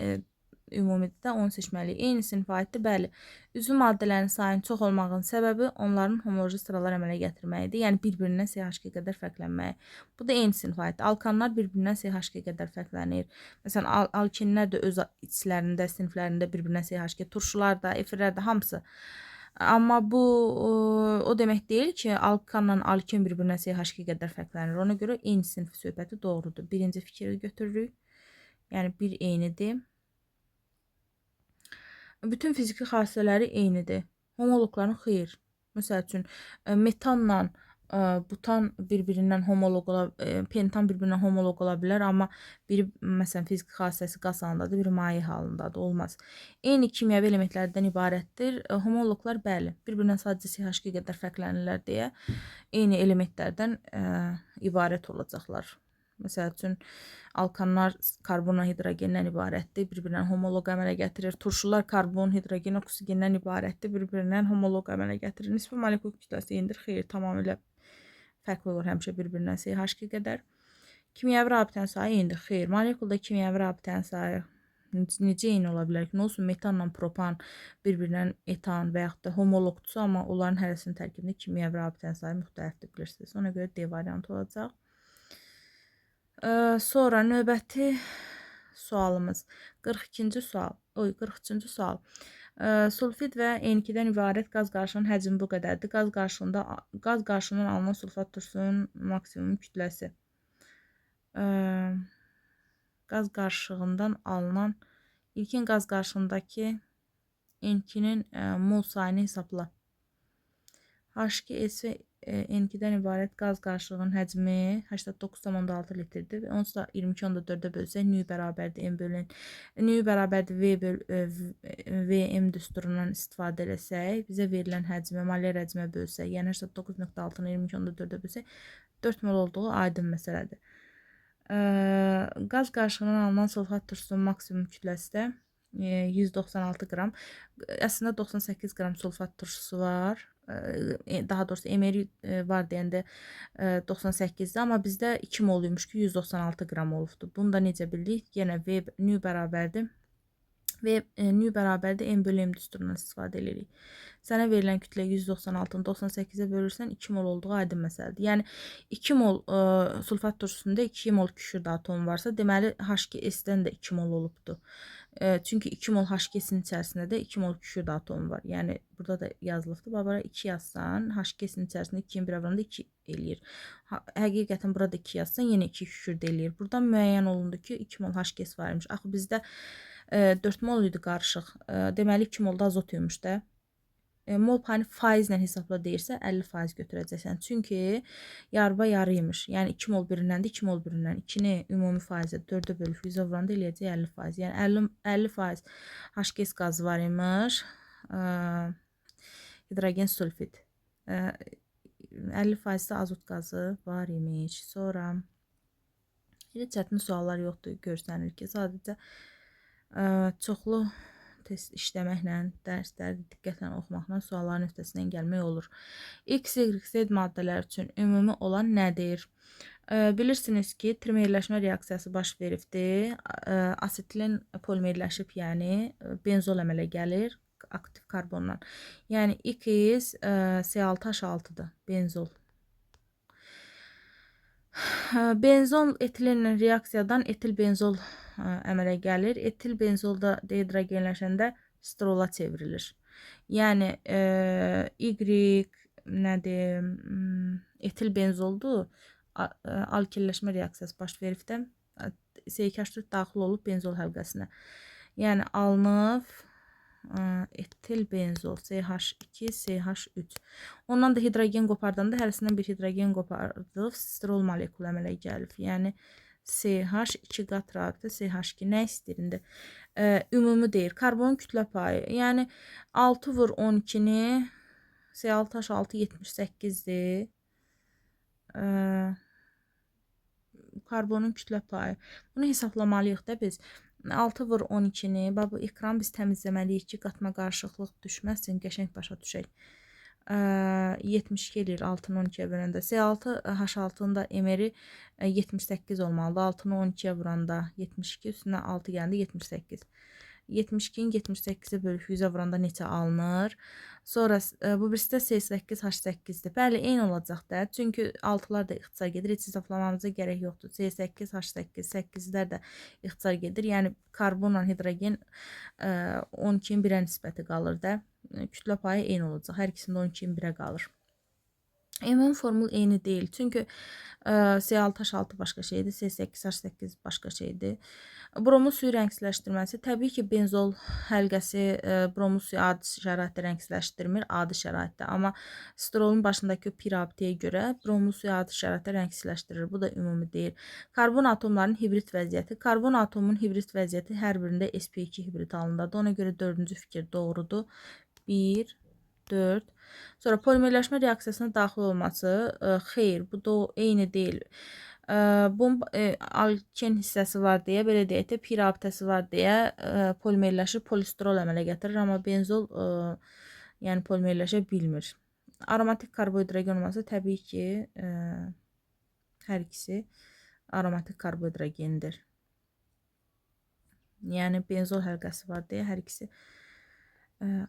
ümumidir də onu seçməliyik. Eyni sinifə aiddir, bəli. Üzvü maddələrin sayının çox olmağının səbəbi onların homoloji sıralar əmələ gətirməyidir. Yəni bir-birindən CH2 qədər fərqlənməyi. Bu da eyni sinifə aiddir. Alkanlar bir-birindən CH2 qədər fərqlənir. Məsələn, alkinlər də öz içlərində, siniflərində bir-birindən CH2, turşular da, efirlər də hamısı. Amma bu o demək deyil ki, alkanla alkin bir-birindən CH2 qədər fərqlənir. Ona görə eyni sinif söhbəti doğrudur. Birinci fikri götürürük. Yəni bir eynidir. Bütün fiziki xassələri eynidir. Homoloqların xeyr. Məsəl üçün, metanla butan bir-birindən homoloq ola, pentan bir-birindən homoloq ola bilər, amma biri məsələn fiziki xassəsi qaz halındadır, biri maye halındadır, olmaz. Eyni kimyəvi elementlərdən ibarətdir. Homoloqlar bəli, bir-birindən sadəcə CH2 qədər fərqlənirlər deyə eyni elementlərdən ibarət olacaqlar. Məsəl üçün, alkanlar karbonla hidrogendən ibarətdir, bir-birindən homoloq əmələ gətirir. Turşular karbon, hidrogen, oksigendən ibarətdir, bir-birindən homoloq əmələ gətirir. Nisbi molekul kütləsi eynidir, xeyr, tamamilə fərqli olur həmişə bir-birindən CH2 qədər. Kimyəvi rabitənin sayı eynidir, xeyr, molekulda kimyəvi rabitənin sayı Necə eyni ola bilər ki, nə olsun metanla propan bir-birindən etan və yaxud da homoloqdursa, amma onların hərəsinin tərkibində kimyəvi rabitənin sayı müxtəlifdir, bilirsiniz. Ona görə D variantı olacaq. Sonra növbəti sualımız 42-ci sual. 43-cü sual. Sulfid və N2-dən ibarət qaz qarışığının həcmi bu qədərdir. Qaz qarışığından alınan sulfat turşusunun maksimum kütləsi. Qaz qarışığından alınan ilkin qaz qarışığındakı N2-nin mol sayını hesabla. H2S N2-dən ibarət qaz qarışığının həcmi 89,6 litrdir. Onsuz da 22,4-ə bölsək, nü bərabərdir M bölün. Nü bərabərdir VM düsturundan istifadə eləsək, bizə verilən həcmə, molyar həcmə bölsək, yəni 89,6-nı 22,4-ə bölsək, 4 mol olduğu aydın məsələdir. Qaz qarışığından alınan sulfat turşusunun maksimum kütləsi də 196 qram. Əslində 98 qram sulfat turşusu var. Daha doğrusu emeri var deyəndə 98-dir, amma bizdə 2 mol imiş ki 196 qram olubdur. Bunu da necə bildik? Yenə V nü bərabərdir. Və nü bərabərdir M bölü M düsturundan istifadə edirik. Sənə verilən kütlə 196-nı 98-ə bölürsən 2 mol olduğu aydın məsələdir. Yəni 2 mol sulfat turşusunda 2 mol kükürt atomu varsa, deməli H2S-dən də 2 mol olubdur. Çünki 2 mol H2S-in içərisində də 2 mol kükürt atomu var. Yəni burada da yazılıbdır. Bura 2 yazsan, H2S-in içərisində 2-nin bir vuranda 2 eləyir. Həqiqətən burada 2 yazsan, yenə 2 kükürt eləyir. Buradan müəyyən olundu ki, 2 mol H2S var imiş. Axı bizdə 4 mol idi qarışıq. Deməli 2 mol da azot imiş də. Mol payını faizlə hesabla deyirsə 50% götürəcəksən. Çünki yarıba yarı imiş. Yəni 2 mol birindən 2 mol birindən 2-ni ümumi faizə 4-ə bölüb 100-ə vuranda eləyəcək 50%. Yəni 50% H2S qazı var imiş. Hidrogen sulfid. 50% də azot qazı var imiş. Sonra elə çətin suallar yoxdur, görsənir ki, sadəcə çoxlu test işləməklə, dərsləri diqqətlə oxumaqla sualların öhdəsindən gəlmək olur. X, Y, Z maddələr üçün ümumi olan nədir? Bilirsiniz ki, trimerləşmə reaksiyası baş veribdir. Asetilin polimerləşib, yəni benzol əmələ gəlir aktiv karbonla. Yəni X C6H6-dır, benzol. Benzol etilinlə reaksiyadan etil benzol əmələ gəlir. Etil benzol da dehidrogenləşəndə strola çevrilir. Yəni Y nədir? Etil benzoldur. Alkilləşmə reaksiyası baş veribdə CH4 daxil olub benzol həlqəsinə. Yəni alınıb etil benzol CH2 CH3. Ondan da hidrogen qopardanda hərəsindən bir hidrogen qopardıb strol molekulu əmələ gəlib. Yəni CH2 qat rabitə CH2 nə istəyirində? Ümumi deyir. Karbonun kütlə payı. Yəni 6 vur 12-ni C6H6 78-dir. Karbonun kütlə payı. Bunu hesablamalıyıq da biz. 6 vur 12-ni, bu ekran biz təmizləməliyik ki, qatma qarışıqlıq düşməsin, qəşəng başa düşək. 72 eləyir 6-nı 12-yə böləndə. C6H6-nın da emeri 78 olmalıdır. 6-nı 12-yə vuranda 72, üstünə 6 gələndə 78. 72-ni 78-ə bölüb 100-ə vuranda neçə alınır? Sonra bu birisi də C8H8-dir. Bəli, eyni olacaq da. Çünki 6-lar da ixtisar gedir. Heç hesablamamıza gərək yoxdur. C8H8, 8-lər də ixtisar gedir. Yəni karbonla hidrogen 12-nin 1-ə nisbəti qalır da. Kütlə payı eyni olacaq. Hər ikisində 12-nin 1-ə qalır. Ümumi formul eyni deyil. Çünki C6H6 başqa şeydir, C8H8 başqa şeydir. Bromu suyu rəngsizləşdirməsi. Təbii ki, benzol həlqəsi bromu suyu adi şəraitdə rəngsizləşdirmir, adi şəraitdə. Amma strolun başındakı pi rabitəyə görə bromu suyu adi şəraitdə rəngsizləşdirir. Bu da ümumi deyil. Karbon atomlarının hibrid vəziyyəti. Karbon atomunun hibrid vəziyyəti hər birində sp2 hibrid halındadır. Ona görə 4-cü fikir doğrudur. 1, 4. Sonra polimerləşmə reaksiyasına daxil olması, xeyr, bu da eyni deyil. Bunun alken hissəsi var deyə, belə deyək də, pi rabitəsi var deyə polimerləşir, polistrol əmələ gətirir, amma benzol yəni polimerləşə bilmir. Aromatik karbohidrogen olması təbii ki, hər ikisi aromatik karbohidrogendir. Yəni benzol həlqəsi var deyə hər ikisi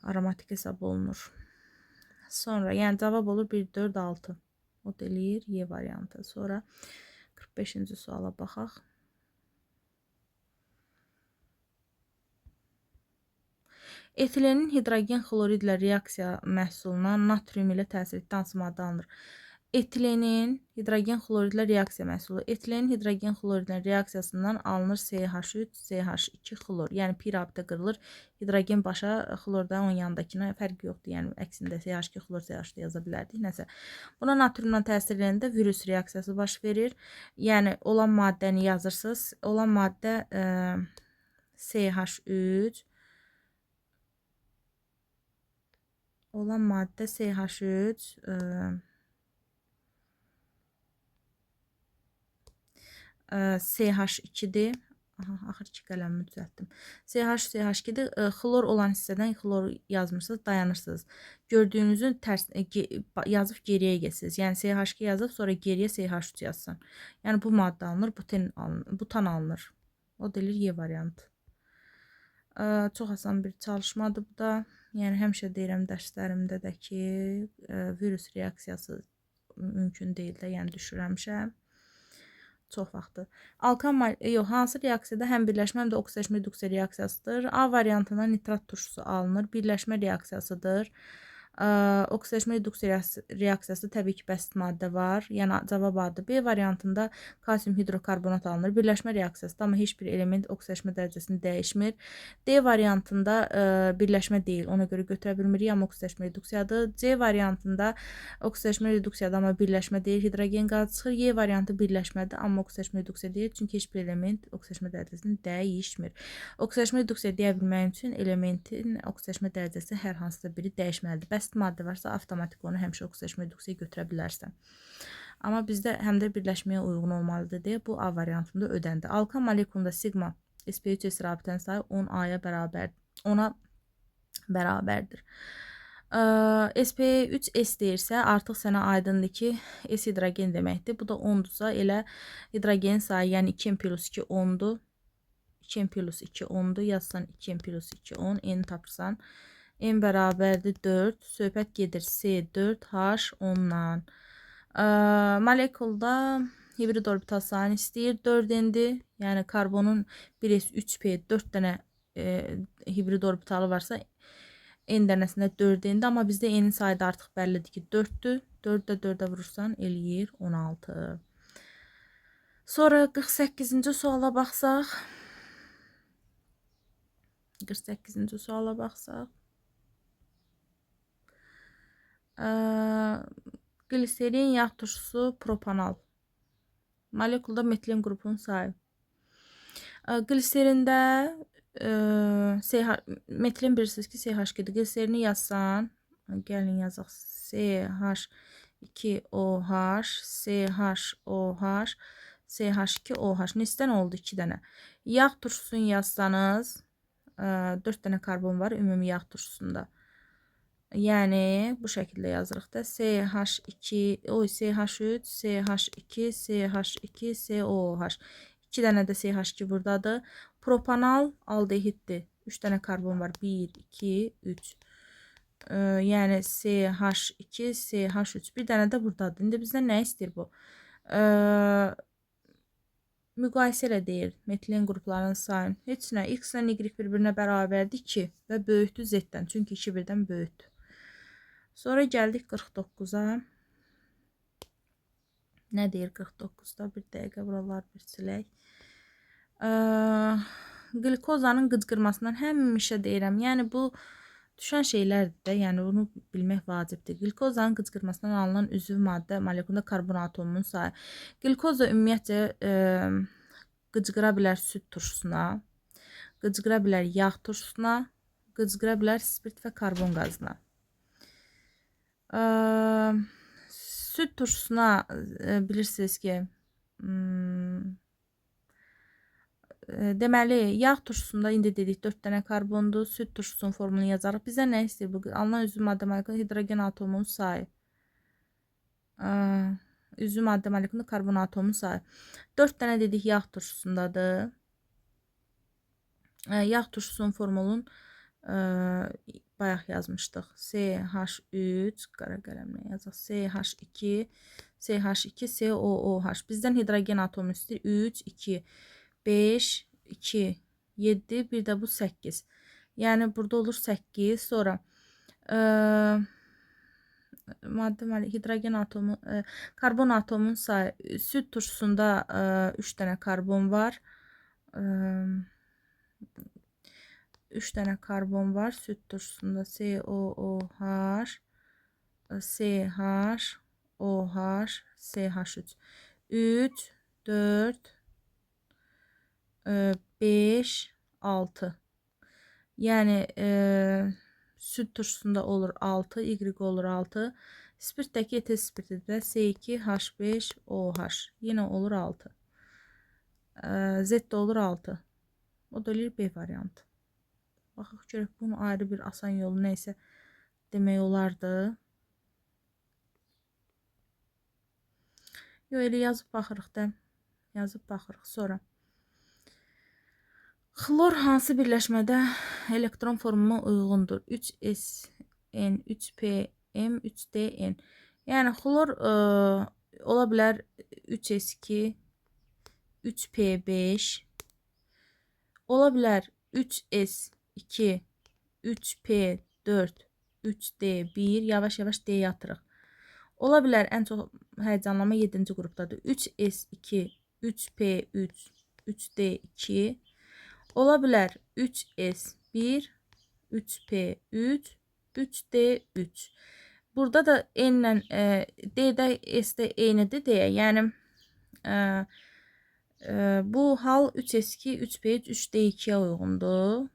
aromatik hesab olunur. Sonra yəni cavab olur 1, 4, 6. O da eləyir Y variantı. Sonra 45-ci suala baxaq. Etilenin hidrogen xloridlə reaksiya məhsuluna natrium ilə təsir etdiyi hansı maddə alınır? Etilenin hidrogen xloridlə reaksiya məhsulu. Etilenin hidrogen xloridlə reaksiyasından alınır CH3, CH2 xlor. Yəni pi rabitə qırılır. Hidrogen başa, xlorda onun yanındakına fərqi yoxdur. Yəni əksində CH2 xlor CH2 yaza bilərdik. Nəsə. Buna natriumla təsir edəndə virus reaksiyası baş verir. Yəni olan maddəni yazırsınız. Olan maddə CH3 olan maddə CH3 CH2-dir. Axır ki qələmimi düzəltdim. CH, CH2-dir. Xlor olan hissədən xlor yazmırsınız, dayanırsınız. Gördüyünüzün tərs yazıb geriyə getsiniz. Yəni CH2 yazıb sonra geriyə CH3 yazsın. Yəni bu maddə alınır, butan alınır. O deyilir Y variantı. Çox asan bir çalışmadır bu da. Yəni həmişə deyirəm dərslərimdə də ki, virus reaksiyası mümkün deyil də, yəni düşürəmişəm. Çox vaxtı. Hansı reaksiyada həm birləşmə, həm də oksidaşma reduksiya reaksiyasıdır? A variantından nitrat turşusu alınır. Birləşmə reaksiyasıdır. Oksidaşma reduksiya reaksiyası təbii ki, bəsit maddə var. Yəni cavab adı B variantında kalsium hidrokarbonat alınır. Birləşmə reaksiyasıdır, amma heç bir element oksidaşma dərəcəsini dəyişmir. D variantında birləşmə deyil, ona görə götürə bilmirik, amma oksidaşma reduksiyadır. C variantında oksidaşma reduksiyadır, amma birləşmə deyil, hidrogen qazı çıxır. Y variantı birləşmədir, amma oksidaşma reduksiya deyil, çünki heç bir element oksidaşma dərəcəsini dəyişmir. Oksidaşma reduksiya deyə bilmək üçün elementin oksidaşma dərəcəsi hər hansısa biri dəyişməlidir. Bəsit maddə varsa, avtomatik onu həmişə oksidaşma reduksiyaya götürə bilərsən. Amma bizdə həm də birləşməyə uyğun olmalıdır deyə bu A variantında ödəndi. Alkan molekulunda sigma sp3s rabitənin sayı 10A-ya bərabərdir. sp3s deyirsə, artıq sənə aydındır ki, S hidrogen deməkdir. Bu da 10-dursa, elə hidrogenin sayı, yəni 2n plus 2 10-dur. 2n plus 2 10-dur. Yazsan 2n plus 2 10, n tapırsan. N bərabərdir 4. Söhbət gedir C4H 10-dan. Molekulda hibrid orbital sayını istəyir. 4N-dir. Yəni karbonun 1s3p 4 dənə hibrid orbitalı varsa N dənəsində 4N-dir. Amma bizdə N-in sayı da artıq bəllidir ki 4-dür. 4-də 4-ə vurursan eləyir 16. Sonra 48-ci suala baxsaq. 48-ci suala baxsaq. Gliserin yağ turşusu propanal. Molekulda metilen qrupunun sayı. Gliserində metilen bilirsiniz ki CH2-dir. Gliserini yazsan, gəlin yazaq CH2OH, CHOH, CH2OH. Neçdən oldu 2 dənə? Yağ turşusunu yazsanız, 4 dənə karbon var ümumi yağ turşusunda. Yəni bu şəkildə yazırıq da CH3, CH2, CH2, COOH. 2 dənə də CH2 buradadır. Propanal aldehiddir. 3 dənə karbon var. 1, 2, 3. Yəni CH2, CH3. Bir dənə də buradadır. İndi bizdən nə istəyir bu? Müqayisə elə deyir metilen qruplarının sayını. Heç nə. X-lə Y bir-birinə bərabərdir 2 və böyükdür Z-dən. Çünki 2 birdən böyükdür. Sonra gəldik 49-a. Nə deyir 49-da? Bir dəqiqə buralar bir silək. Glikozanın qıcqırmasından həmişə deyirəm. Yəni bu düşən şeylərdir də, yəni bunu bilmək vacibdir. Glikozanın qıcqırmasından alınan üzv maddə molekulunda karbon atomunun sayı. Glikoza ümumiyyətcə qıcqıra bilər süd turşusuna, qıcqıra bilər yağ turşusuna, qıcqıra bilər spirt və karbon qazına. Süd turşusuna bilirsiniz ki, deməli, yağ turşusunda indi dedik 4 dənə karbondur. Süd turşusunun formunu yazarıq. Bizə nə istəyir bu? Alınan üzv maddə molekulunda hidrogen atomunun sayı. Üzv maddə molekulunda karbon atomunun sayı. 4 dənə dedik yağ turşusundadır. Yağ turşusunun formulun bayaq yazmışdıq. CH3 qara qələmlə yazaq. CH2 CH2 COOH. Bizdən hidrogen atomu istəyir. 3 2 5 2 7 bir də bu 8. Yəni burada olur 8. Sonra maddə hidrogen atomu karbon atomunun sayı süd turşusunda 3 dənə karbon var. 3 dənə karbon var süd turşusunda. COOH, CH, OH, CH3. 3, 4, 5, 6. Yəni süd turşusunda olur 6, Y olur 6. Spirtdəki etil spirti də C2H5OH. Yenə olur 6. Z də olur 6. O da olur B variantı. Baxaq görək bunun ayrı bir asan yolu neysə demək olardı. Yox, elə yazıb baxırıq da. Yazıb baxırıq. Sonra xlor hansı birləşmədə elektron formuna uyğundur? 3SN, 3PM, 3DN. Yəni xlor ola bilər 3S2, 3P5, ola bilər 3S2, 3P4, 3D1. Yavaş-yavaş D-yə atırıq. Ola bilər ən çox həyəcanlanma 7-ci qrupdadır. 3S2, 3P3, 3D2. Ola bilər 3S1, 3P3, 3D3. Burada da N ilə D-də S-də eynidir deyə. Yəni bu hal 3S2, 3P3, 3D2-yə uyğundur.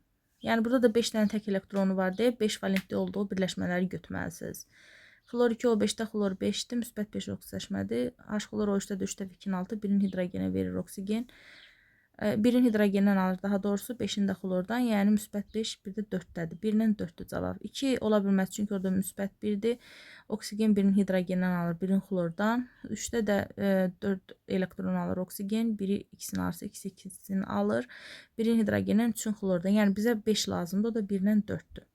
Yəni burada da 5 dənə tək elektronu var deyə 5 valentli olduğu birləşmələri götürməlisiniz. Xlor 2O5-də xlor 5-dir, müsbət 5 oksidaşmədir. H xlor O3-də 3 2 6, birin hidrogenə verir oksigen. Birin hidrogenden alır, daha doğrusu 5'in də xlordan, yəni müsbət 5, bir də 4-dədir. 1-dən 4-dür cavab. 2 ola bilməz, çünki orada müsbət 1-dir. Oksigen birin hidrogenden alır, birin xlordan. 3-də də 4 elektron alır oksigen, biri ikisini alırsa, ikisini alır. Birin hidrogenden, 3-ün xlordan. Yəni bizə 5 lazımdır, o da 1-dən 4-dür.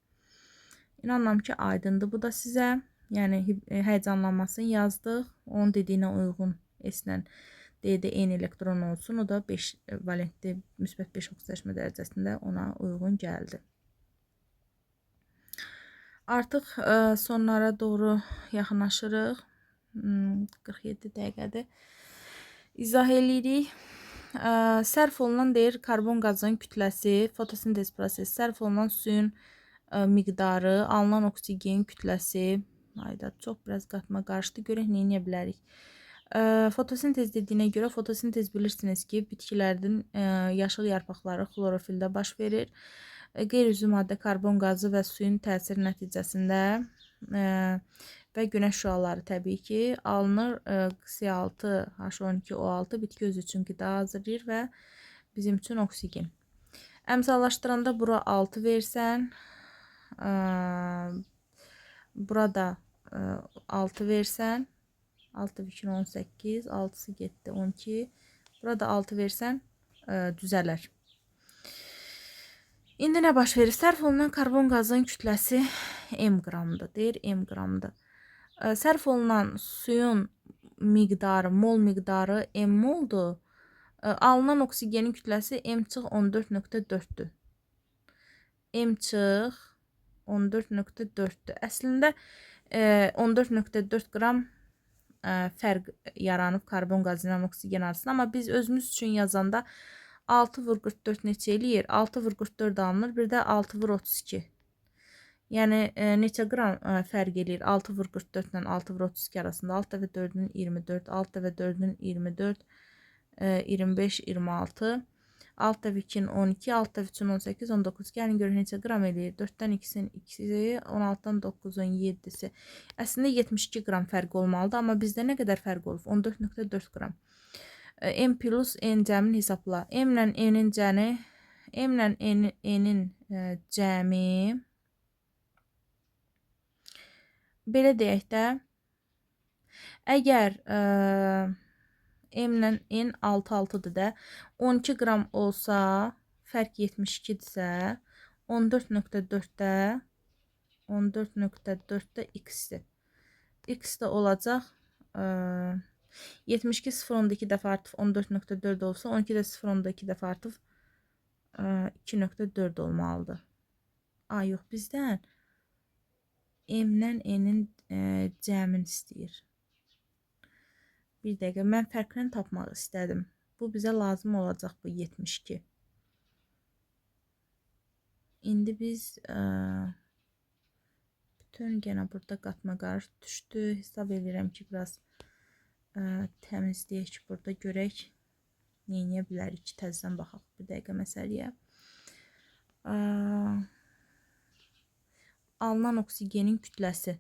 İnanmam ki, aydındır bu da sizə. Yəni həyəcanlanmasını yazdıq. Onun dediyinə uyğun S-lə D-də eyni elektron olsun. O da 5 valentli müsbət 5 oksidaşma dərəcəsində ona uyğun gəldi. Artıq sonlara doğru yaxınlaşırıq. 47 dəqiqədir. İzah edirik. Sərf olunan deyir karbon qazının kütləsi, fotosintez prosesi, sərf olunan suyun miqdarı, alınan oksigen kütləsi. Ayda çox biraz qatma qarışdı. Görək nə edə bilərik. Fotosintez dediyinə görə fotosintez bilirsiniz ki, bitkilərin yaşıl yarpaqları xlorofildə baş verir. Qeyri-üzvü maddə karbon qazı və suyun təsiri nəticəsində və günəş şüaları təbii ki alınır. C6, H12O6 bitki özü üçün qida hazırlayır və bizim üçün oksigen. Əmsallaşdıranda bura 6 versən, burada 6 versən, 6 18, 6'sı getdi 12. Burada 6 versən düzələr. İndi nə baş verir? Sərf olunan karbon qazının kütləsi m qramdır. Deyir m qramdır. Sərf olunan suyun miqdarı, mol miqdarı m moldur. Alınan oksigenin kütləsi m-14.4'dür. M-14.4'dür. Əslində 14.4 qram fərq yaranıb karbon qazı ilə oksigen arasında, amma biz özümüz üçün yazanda 6/44 neçə eləyir? 6/44 alınır, bir də 6/32. Yəni neçə qram fərq eləyir 6/44 ilə 6/32 arasında? 6 dəfə 4-ün 24, 6 dəfə 4-ün 24, 25, 26. 6 dəfə 2-nin 12, 6 dəfə 3-ün 18, 19. Yəni görün neçə qram eləyir? 4-dən 2-sin 2-si, 16-dan 9-un 7-si. Əslində 72 qram fərq olmalıdır, amma bizdə nə qədər fərq olub? 14.4 qram. M plus N cəmin hesabla. M ilə N-in cəmi, M ilə N-in cəmi belə deyək də, əgər M ilə N 6-6'dır da, 12 qram olsa fərq 72-dirsə, 14.4-də 14.4-də x-dir. X də olacaq 72 0.2 dəfə artıq 14.4 olsa, 12 də 0.2 dəfə artıq 2.4 olmalıdır. A, yox, bizdən m-dən n-in cəmini istəyir. Bir dəqiqə, mən fərqini tapmaq istədim. Bu bizə lazım olacaq, bu 72. İndi biz bütün gene burada qatma qarış düşdü. Hesab edirəm ki, biraz təmizləyək burada, görək neyəyə bilərik. Təzədən baxaq bir dəqiqə məsələyə. Alınan oksigenin kütləsi.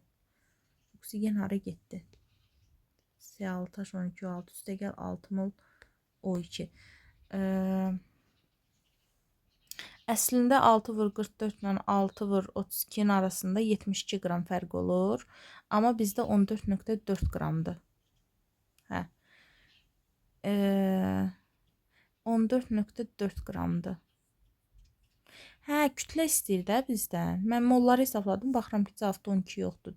Oksigen hara getdi? C6H12O6 üstəgəl 6 mol O2. Əslində 6/44 ilə 6/32-nin arasında 72 qram fərq olur. Amma bizdə 14.4 qramdır. Hə. 14.4 qramdır. Hə, kütlə istəyir də bizdən. Mən molları hesabladım. Baxıram ki, cavabda 12 yoxdur.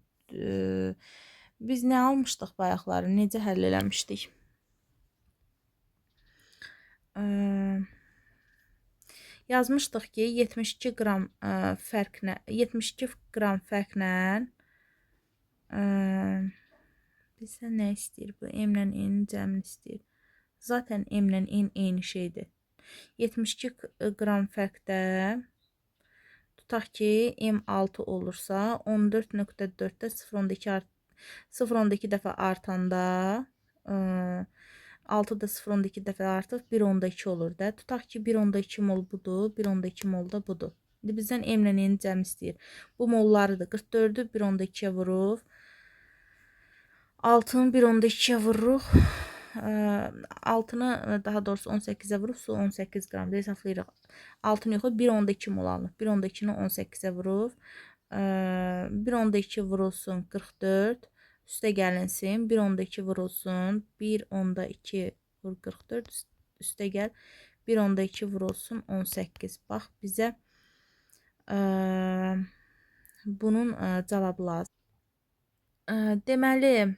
Biz nə almışdıq bayaqları? Necə həll eləmişdik? Yazmışdıq ki, 72 qram fərqlə bizə nə istəyir bu? M-lə n-in cəmini istəyir. Zaten m-lə n eyni şeydir. 72 qram fərqdə tutaq ki, m6 olursa, 14.4-də 0.2 dəfə artanda 6 da 0.2 dəfə artıq 1.2 olur da. Tutaq ki, 1.2 mol budur, 1.2 mol da budur. İndi bizdən m-lə n-in cəmi istəyir. Bu mollarıdır. 44-ü 1.2-yə vuruq. 6-nı 1.2-yə vururuq. 6-nı daha doğrusu 18-ə vuruq. Su 18 qramda hesablayırıq. 6-nı yox, 1.2 mol alınır. 1.2-ni 18-ə vuruq. 1.2 vurulsun 44. Üstə gəlinsin. 1.2 vurulsun. 1.2 vur 44. Üstə gəl. 1.2 vurulsun 18. Bax, bizə bunun cavabı lazım. Deməli,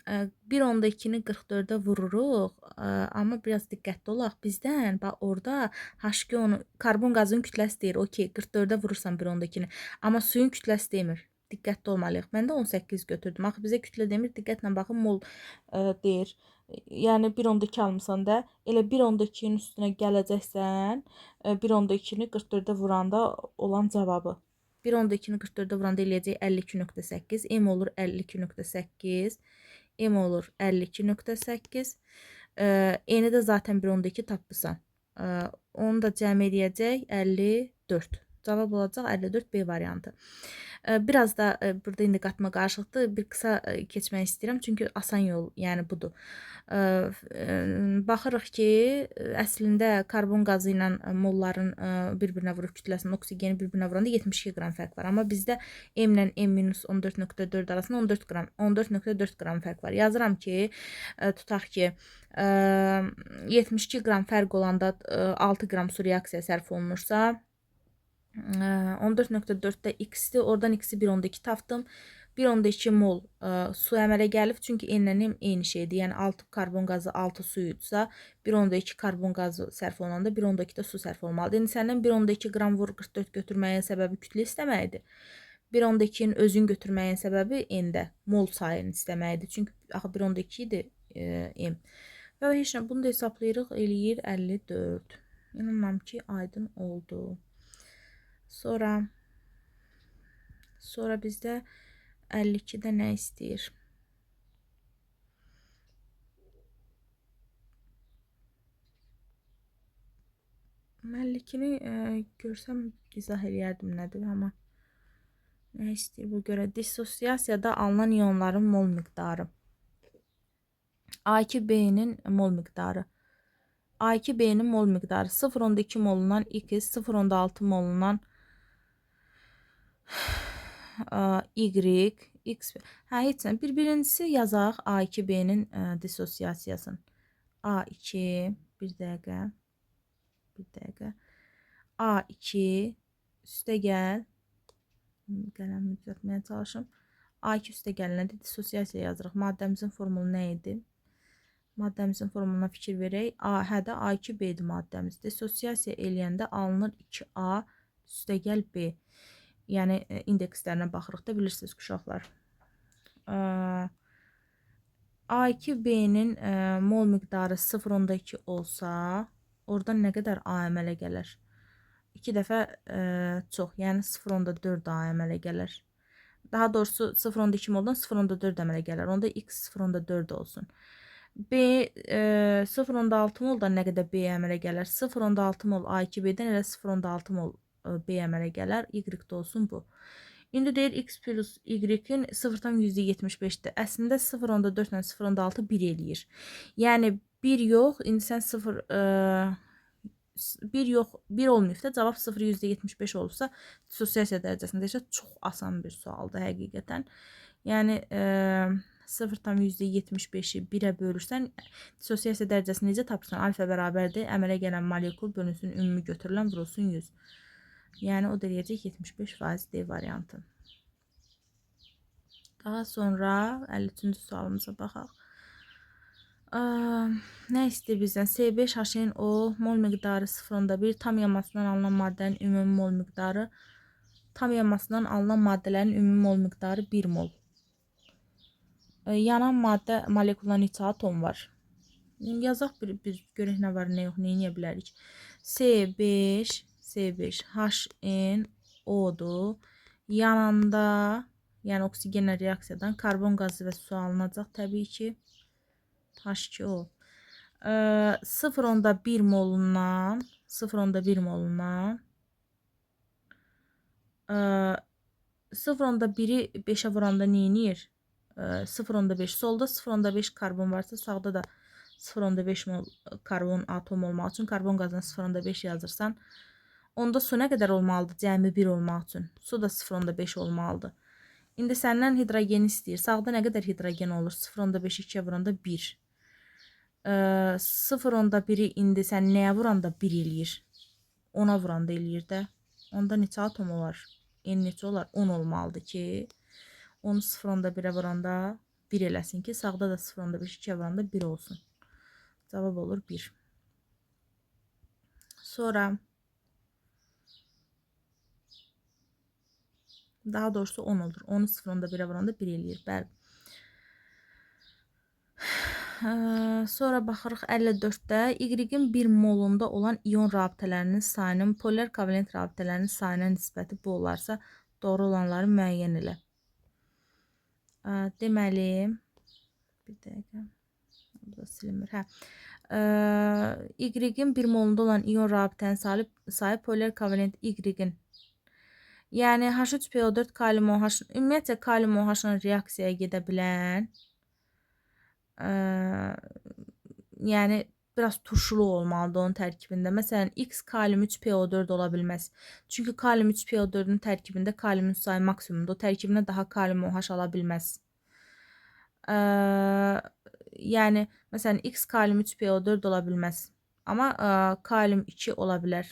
1.2-ni 44-də vururuq, amma biraz diqqətli olaq. Bizdən bax orada H2O-nu karbon qazının kütləsi deyir. Okey, 44-də vurursan 1.2-ni, amma suyun kütləsi demir. Diqqətli olmalıyıq. Mən də 18 götürdüm. Axı bizə kütlə demir. Diqqətlə baxın, mol deyir. Yəni 1.2 almısan da, elə 1.2-nin üstünə gələcəksən, 1.2-ni 44-də vuranda olan cavabı. 1.2-ni 44-də vuranda eləyəcək 52.8. M olur 52.8. M olur 52.8. N-i də zaten 1.2 tapdısan. Onu da cəm eləyəcək 54. Cavab olacaq 54 B variantı. Biraz da burada indi qatma qarışıqdır. Bir qısa keçmək istəyirəm. Çünki asan yol, yəni budur. Baxırıq ki, əslində karbon qazı ilə molların bir-birinə vurur kütləsinin oksigeni bir-birinə vuranda 72 qram fərq var. Amma bizdə M ilə M-14.4 arasında 14.4 qram fərq var. Yazıram ki, tutaq ki, 72 qram fərq olanda 6 qram su reaksiya sərf olunursa, 14.4-də x-dir. Oradan x-i 1.2 tapdım. 1.2 mol su əmələ gəlib. Çünki n-lə m eyni şeydir. Yəni 6 karbon qazı 6 suyudsa, 1.2 karbon qazı sərf olunanda 1.2 də su sərf olmalıdır. İndi səndən 1.2 qram vur 44 götürməyin səbəbi kütlə istəməkdir. 1.2-nin özünü götürməyin səbəbi n-də mol sayını istəməkdir. Çünki axı 1.2 idi m. Və heç nə, bunu da hesablayırıq, eləyir 54. İnanmam ki, aydın oldu. Sonra bizdə 52-də nə istəyir? Mən 52-ni görsəm izah eləyərdim nədir, amma nə istəyir bu görə? Dissosiasiyada alınan iyonların mol miqdarı. A2B-nin mol miqdarı. A2B-nin mol miqdarı 0.2 molundan X, 0.6 molundan Y, X. Hə, heç nə. Birincisi yazaq A2B-nin dissosiasiyasını. A2, bir dəqiqə. A2 üstə gəl. Qələmi düzəltməyə çalışım. A2 üstə gəlinə dissosiasiya yazırıq. Maddəmizin formulu nə idi? Maddəmizin formuluna fikir verək. Hə də A2B-dir maddəmiz. Dissosiasiya eləyəndə alınır 2A üstə gəl B. Yəni indekslərinə baxırıq da, bilirsiniz uşaqlar. A2B-nin mol miqdarı 0,2 olsa, oradan nə qədər A əmələ gələr? 2 dəfə çox, yəni 0,4 A əmələ gələr. Daha doğrusu 0,2 moldan 0,4 əmələ gələr. Onda X 0,4 olsun. B 0,6 moldan nə qədər B əmələ gələr? 0,6 mol A2B-dən elə 0,6 mol B əmələ gələr. Y də olsun bu. İndi deyir X plus Y-in 0,75-dir. Əslində 0,4 ilə 0,6 1 eləyir. Yəni 1 yox, indi sən 0 1 yox, 1 olmayıb da, cavab 0,75 olubsa, dissosiasiya dərəcəsində isə çox asan bir sualdır həqiqətən. Yəni 0,75-i 1-ə bölürsən, dissosiasiya dərəcəsini necə tapırsan? Alfa bərabərdir, əmələ gələn molekul bölünsün, ümumi götürülən vurulsun 100. Yəni o da eləyəcək 75% D variantı. Daha sonra 53-cü sualımıza baxaq. Nə istəyir bizdən? C5H-NO mol miqdarı 0,1 tam yanmasından alınan maddənin ümumi mol miqdarı, tam yanmasından alınan maddələrin ümumi mol miqdarı 1 mol. Yanan maddə molekuluna neçə atom var? Yazaq biz görək nə var, nə yox, nə edə bilərik. C5HNO-dur. Yananda, yəni oksigenlə reaksiyadan karbon qazı və su alınacaq təbii ki. H2O. 0,1 molundan 0,1-i 5-ə vuranda nə edir? 0,5. Solda 0,5 karbon varsa, sağda da 0,5 mol karbon atom olmaq üçün karbon qazına 0,5 yazırsan, onda su nə qədər olmalıdır? Cəmi 1 olmaq üçün. Su da 0,5 olmalıdır. İndi səndən hidrogen istəyir. Sağda nə qədər hidrogen olur? 0,5 2-yə vuranda 1. 0,1-i indi sən nəyə vuranda 1 eləyir? 10-a vuranda eləyir də. Onda neçə atom olar? N neçə olar? 10 olmalıdır ki, onu 0,1-ə vuranda 1 eləsin ki, sağda da 0,5 2-yə vuranda 1 olsun. Cavab olur 1. Sonra daha doğrusu 10 olur. Onu 0,1-ə vuranda 1 eləyir. Bəli. Sonra baxırıq 54-də Y-in 1 molunda olan iyon rabitələrinin sayının polar kovalent rabitələrinin sayına nisbəti bu olarsa, doğru olanları müəyyən elə. Deməli, bir dəqiqə, burada silinmir. Y-in 1 molunda olan iyon rabitənin sayı polar kovalent Y-in. Yəni H3PO4 kalium OH, ümumiyyətlə kalium OH-la reaksiyaya gedə bilən, yəni biraz turşuluq olmalıdır onun tərkibində. Məsələn, X kalium 3PO4 ola bilməz. Çünki kalium 3PO4-ün tərkibində kaliumun sayı maksimumdur. O tərkibinə daha kalium OH ala bilməz. Yəni, məsələn, X kalium 3PO4 ola bilməz. Amma kalium 2 ola bilər.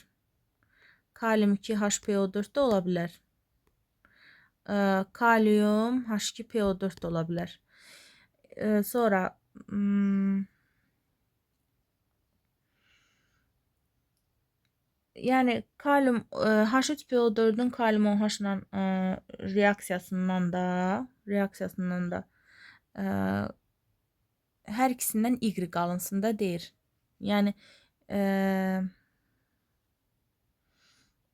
Kalium 2 HPO4 də ola bilər. Kalium H2PO4 də ola bilər. Sonra yəni kalium H3PO4-ün kalium OH-la reaksiyasından da hər ikisindən Y qalınsın da deyir. Yəni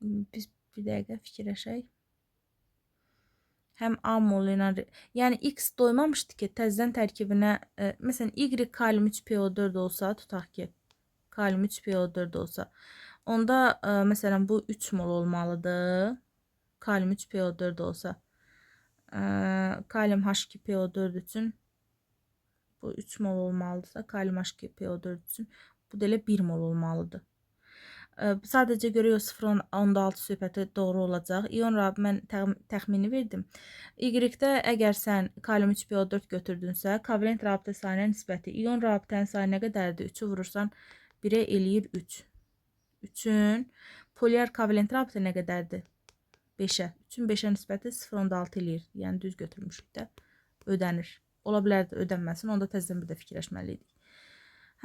biz bir dəqiqə fikirləşək. Həm A molu ilə, yəni X doymamışdı ki, təzədən tərkibinə, məsələn, Y kalium 3PO4 olsa, tutaq ki, kalium 3PO4 olsa, onda, məsələn, bu 3 mol olmalıdır, kalium 3PO4 olsa, kalium H2PO4 üçün, bu 3 mol olmalıdırsa, kalium H2PO4 üçün, bu da elə 1 mol olmalıdır. Sadəcə görək o 0,6 söhbəti doğru olacaq. İyon rabitə mən təxmini verdim. Y-də əgər sən kalium 3PO4 götürdünsə, kovalent rabitə sayına nisbəti iyon rabitənin sayı nə qədərdir? 3-ü vurursan 1-ə eləyir 3. 3-ün Polyar kovalent rabitə nə qədərdir? 5-ə. 3-ün 5-ə nisbəti 0,6 eləyir. Yəni düz götürmüşük də. Ödənir. Ola bilər də ödənməsin. Onda təzədən bir də fikirləşməliydik.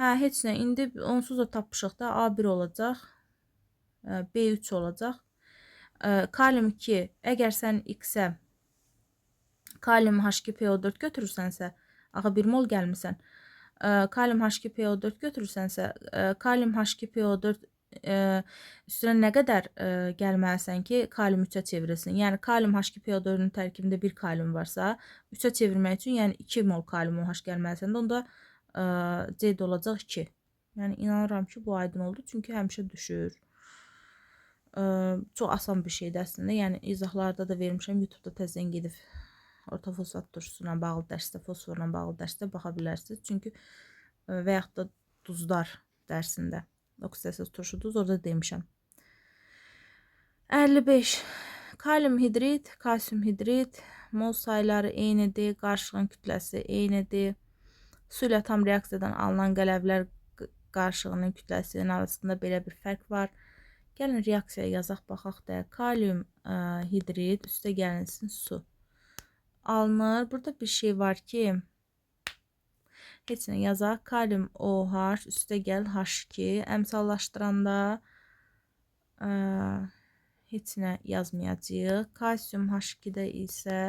Hə, heç nə. İndi onsuz da tapışıq da A1 olacaq. B3 olacaq. Kalium 2. Əgər sən X-ə kalium H2PO4 götürürsənsə, axı 1 mol gəlmirsən. Kalium H2PO4 götürürsənsə, kalium H2PO4 üstünə nə qədər gəlməlisən ki, kalium 3-ə çevrilsin. Yəni kalium H2PO4-ün tərkibində 1 kalium varsa, 3-ə çevirmək üçün yəni 2 mol kalium OH gəlməlisən də, onda C olacaq 2. Yəni inanıram ki, bu aydın oldu, çünki həmişə düşür. Çox asan bir şeydir əslində. Yəni izahlarda da vermişəm, YouTube-da təzədən gedib orta fosfat turşusuna bağlı dərsdə, fosforla bağlı dərsdə baxa bilərsiniz. Çünki və yaxud da duzlar dərsində, oksidasiz turşu duz, orada demişəm. 55. Kalium hidrit, kalsium hidrit, mol sayları eynidir, qarışığın kütləsi eynidir. Su ilə tam reaksiyadan alınan qələvlər qarışığının kütləsinin arasında belə bir fərq var. Gəlin reaksiyaya yazaq, baxaq da. Kalium hidrit, üstə gəlinsin su. Alınır. Burada bir şey var ki, heç nə yazaq. Kalium OH, üstə gəl H2. Əmsallaşdıranda heç nə yazmayacağıq. Kalsium H2-də isə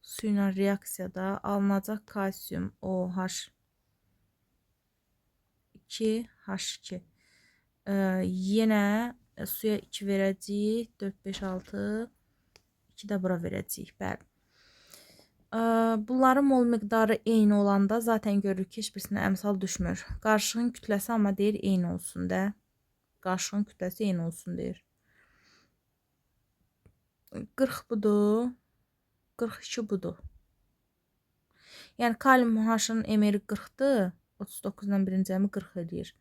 su ilə reaksiyada alınacaq kalsium OH 2 H2. Yenə suya 2 verəcəyik. 4, 5, 6. 2 də bura verəcəyik. Bəli. Bunların mol miqdarı eyni olanda zaten görürük ki, heç birisinə əmsal düşmür. Qarışığın kütləsi amma deyir eyni olsun da. Qarışığın kütləsi eyni olsun deyir. 40 budur. 42 budur. Yəni kalium OH-ın emeri 40-dır. 39-dan birinci cəmi 40 edir.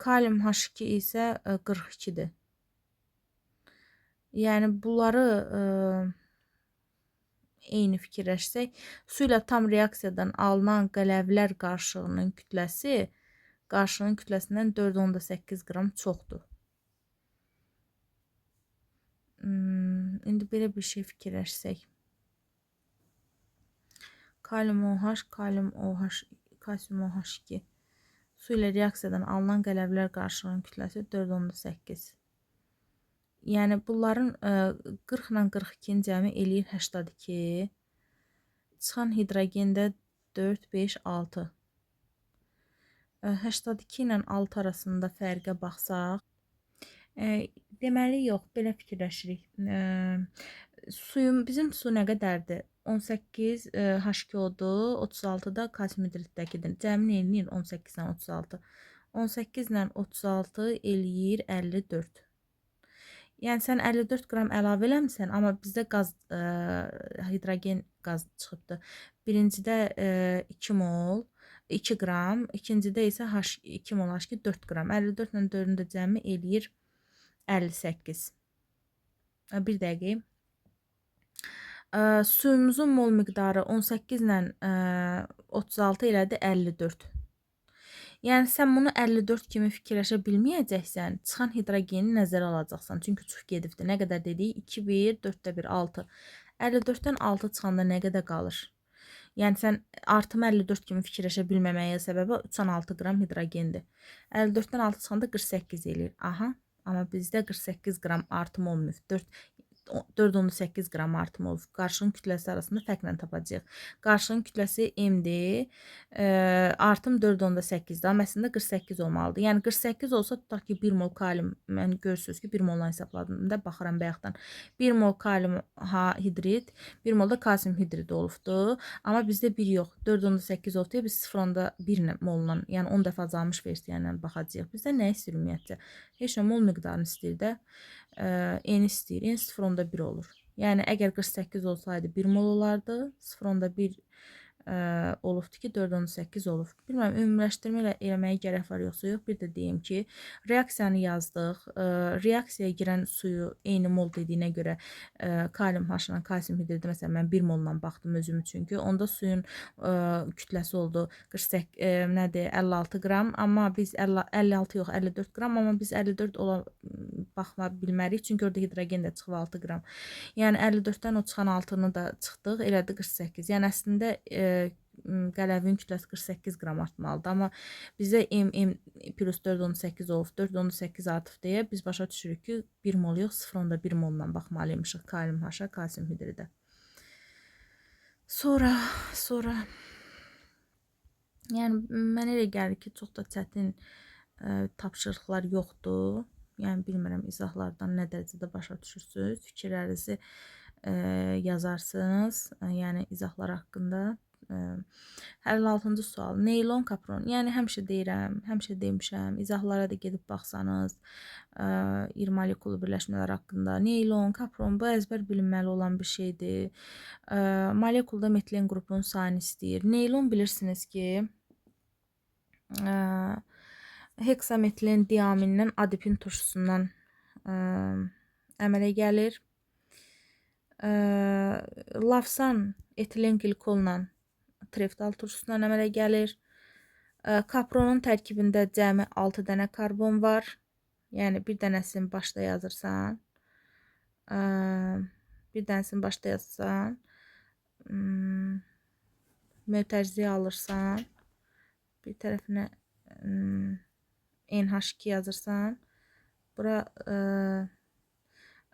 Kalium H2 isə 42-dir. Yəni bunları eyni fikirləşsək, su ilə tam reaksiyadan alınan qələvlər qarışığının kütləsi qarışığın kütləsindən 4,8 qram çoxdur. İndi belə bir şey fikirləşsək. Kalium OH, kalium OH, kalsium OH2. Su ilə reaksiyadan alınan qələvlər qarışığının kütləsi 4,8. Yəni bunların 40 ilə 42-nin cəmi eləyir 82. Çıxan hidrogəndə 4, 5, 6. 82 ilə 6 arasında fərqə baxsaq, deməli yox, belə fikirləşirik. Bizim su nə qədərdir? 18 H2O-dur, 36 da kalsium hidritdəkidir. Cəmi eləyir 18 ilə 36. 18 ilə 36 eləyir 54. Yəni sən 54 qram əlavə eləmirsən, amma bizdə qaz, hidrogen qaz çıxıbdır. Birincidə 2 mol, 2 qram, ikincidə isə 2 mol H2 4 qram. 54 ilə 4-ün də cəmi eləyir 58. Bir dəqiqə. Suyumuzun mol miqdarı 18 ilə 36 elədi 54. Yəni sən bunu 54 kimi fikirləşə bilməyəcəksən, çıxan hidrogeni nəzərə alacaqsan. Çünki çox gedibdir. Nə qədər dedik? 2, 1, 4-də 1, 6. 54-dən 6 çıxanda nə qədər qalır? Yəni sən artım 54 kimi fikirləşə bilməməyə səbəbi 3,6 qram hidrogendir. 54-dən 6 çıxanda 48 eləyir. Aha, amma bizdə 48 qram artım olmuyor. 4,8 qram artım olub. Qarışığın kütləsi arasında fərqlə tapacağıq. Qarışığın kütləsi M-dir. Artım 4,8-dir. Amma əslində 48 olmalıdır. Yəni 48 olsa tutaq ki 1 mol kalium, mən görürsünüz ki 1 moldan hesabladım da, baxıram bayaqdan. 1 mol kalium hidrit, 1 mol da kalsium hidridi olubdur. Amma bizdə 1 yox. 4,8 oldu. Biz 0,1 molla, yəni 10 dəfə azalmış versiya ilə baxacağıq. Bizdə nə istəyir ümumiyyətcə? Heç nə mol miqdarını istəyir də. N istəyir. N 0,1 olur. Yəni əgər 48 olsaydı 1 mol olardı. 0,1 olubdur ki 4-18 olub. Bilmirəm, ümumiləşdirmə eləməyə gərək var yoxsa yox. Bir də deyim ki, reaksiyanı yazdıq. Reaksiyaya girən suyu eyni mol dediyinə görə kalium H-la kalsium hidridi, məsələn, mən 1 molla baxdım özüm üçün ki, onda suyun kütləsi oldu 48, nədir, 56 qram, amma biz 56 yox, 54 qram, amma biz 54 ola baxma bilmərik, çünki orada hidrogen də çıxıb 6 qram. Yəni 54-dən o çıxan 6-nı da çıxdıq, elədi 48. Yəni əslində qələvin kütləsi 48 qram artmalıdır. Amma bizə M plus 4-18 olub, 4-18 artıb deyə biz başa düşürük ki, 1 mol yox, 0,1 molla baxmalıymışıq kalium H-a, kalsium hidridə. Sonra yəni mənə elə gəlir ki, çox da çətin tapşırıqlar yoxdur. Yəni bilmirəm izahlardan nə dərəcədə başa düşürsünüz. Fikirlərinizi yazarsınız. Yəni izahlar haqqında. 56-cı sual. Neylon kapron. Yəni həmişə deyirəm, həmişə demişəm. İzahlara da gedib baxsanız, iri molekulu birləşmələr haqqında. Neylon, kapron bu əzbər bilinməli olan bir şeydir. Molekulda metilen qrupunun sayını istəyir. Neylon bilirsiniz ki, heksametilen diaminindən adipin turşusundan əmələ gəlir. Lavsan etilen glikolla treftal turşusundan əmələ gəlir. Kapronun tərkibində cəmi 6 dənə karbon var. Yəni bir dənəsini başda yazırsan. Bir dənəsini başda yazırsan. Mötərizəyə alırsan. Bir tərəfinə NH2 yazırsan. Bura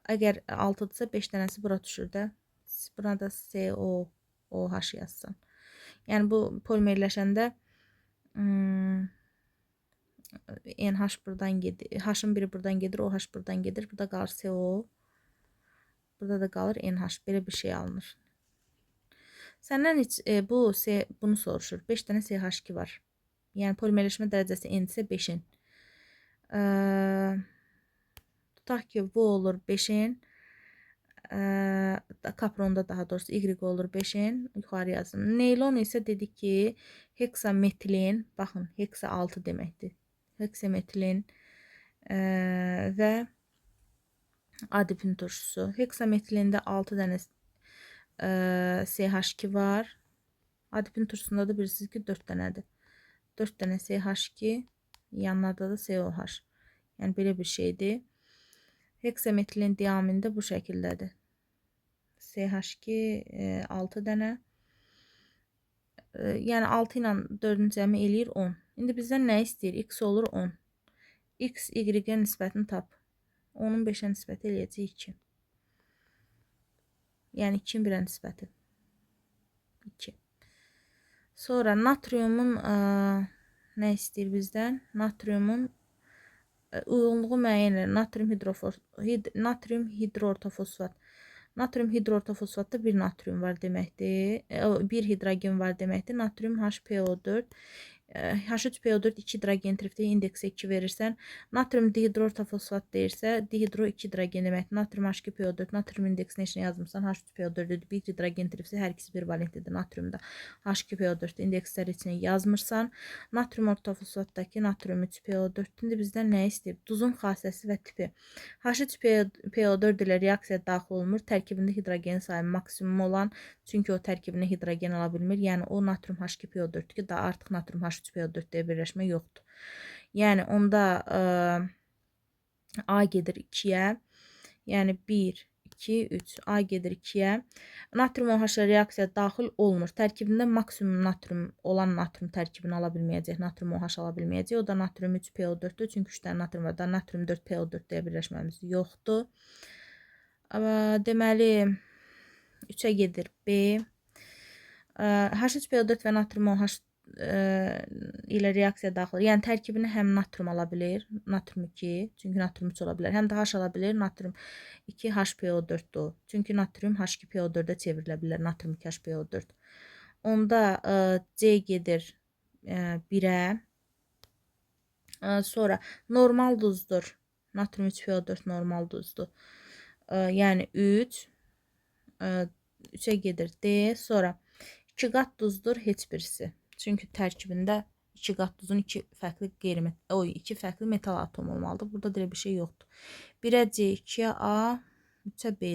əgər 6-dırsa 5 dənəsi bura düşür də. Bura da COOH yazsan. Yəni bu polimerləşəndə NH buradan gedir. H-ın biri buradan gedir, OH buradan gedir. Burada qalır CO. Burada da qalır NH. Belə bir şey alınır. Səndən heç bunu soruşur. 5 dənə CH2 var. Yəni polimerləşmə dərəcəsi N-isə 5-in. Tutaq ki, bu olur 5-in. Kapronda daha doğrusu Y olur 5-in. Yuxarı yazın. Neylon isə dedik ki, heksametilin, baxın, heksa 6 deməkdir. Heksametilin və adipin turşusu. Heksametilində 6 dənə CH2 var. Adipin turşusunda da bilirsiniz ki 4 dənədir. 4 dənə CH2, yanlarda da COH. Yəni belə bir şeydir. Heksametilin diamini də bu şəkildədir. CH2 6 dənə. Yəni 6 ilə 4-ün cəmi eləyir 10. İndi bizdən nə istəyir? X olur 10. X, Y-ə nisbətini tap. 10-un 5-ə nisbəti eləyəcək 2. Yəni 2-in 1-ə nisbəti. 2. Sonra natriumun nə istəyir bizdən? Natriumun uyğunluğu müəyyən edir. Natrium hidroortofosfat. Natrium hidroortofosfatda bir natrium var deməkdir. Bir hidrogen var deməkdir. Natrium HPO4. H3PO4 2 hidrogen trifdə indeksə 2 verirsən. Natrium dihidroortofosfat deyirsə, dihidro 2 hidrogen deməkdir. Natrium H2PO4, natrium indeksini heç nə yazmırsan. H3PO4-dür. Bir hidrogen trifdə hər ikisi bir valentlidir natriumda. H2PO4 indeksləri içine yazmırsan. Natrium ortofosfatdakı natrium 3PO4-dür. İndi bizdən nə istəyir? Duzun xassəsi və tipi. H3PO4 ilə reaksiya daxil olmur. Tərkibində hidrogen sayı maksimum olan, çünki o tərkibində hidrogen ala bilmir. Yəni o natrium H2PO4-dür ki, daha artıq natrium H3PO4-dəyə birləşmə yoxdur. Yəni onda A gedir 2-yə. Yəni 1, 2, 3. A gedir 2-yə. Natrium OH reaksiya daxil olmur. Tərkibində maksimum natrium olan natrium tərkibini ala bilməyəcək. Natrium OH ala bilməyəcək. O da natrium 3PO4-dür. Çünki 3 dənə natrium var. Da natrium 4PO4-dəyə birləşməmiz yoxdur. Deməli 3-ə gedir B. H3PO4 və natrium OH ilə reaksiya daxil. Yəni tərkibini həm natrium ala bilir, natrium 2, çünki natrium 3 ola bilər. Həm də H ala bilir, natrium 2 HPO4-dür. Çünki natrium H2PO4-ə çevrilə bilər, natrium 2 HPO4. Onda C gedir 1-ə. Sonra normal duzdur. Natrium 3PO4 normal duzdur. Yəni 3. 3-ə gedir D. Sonra 2 qat duzdur heç birisi. Çünki tərkibində 2 qat duzun 2 fərqli iki fərqli metal atomu olmalıdır. Burada belə bir şey yoxdur. 1-ə C, 2-ə A, 3-ə B.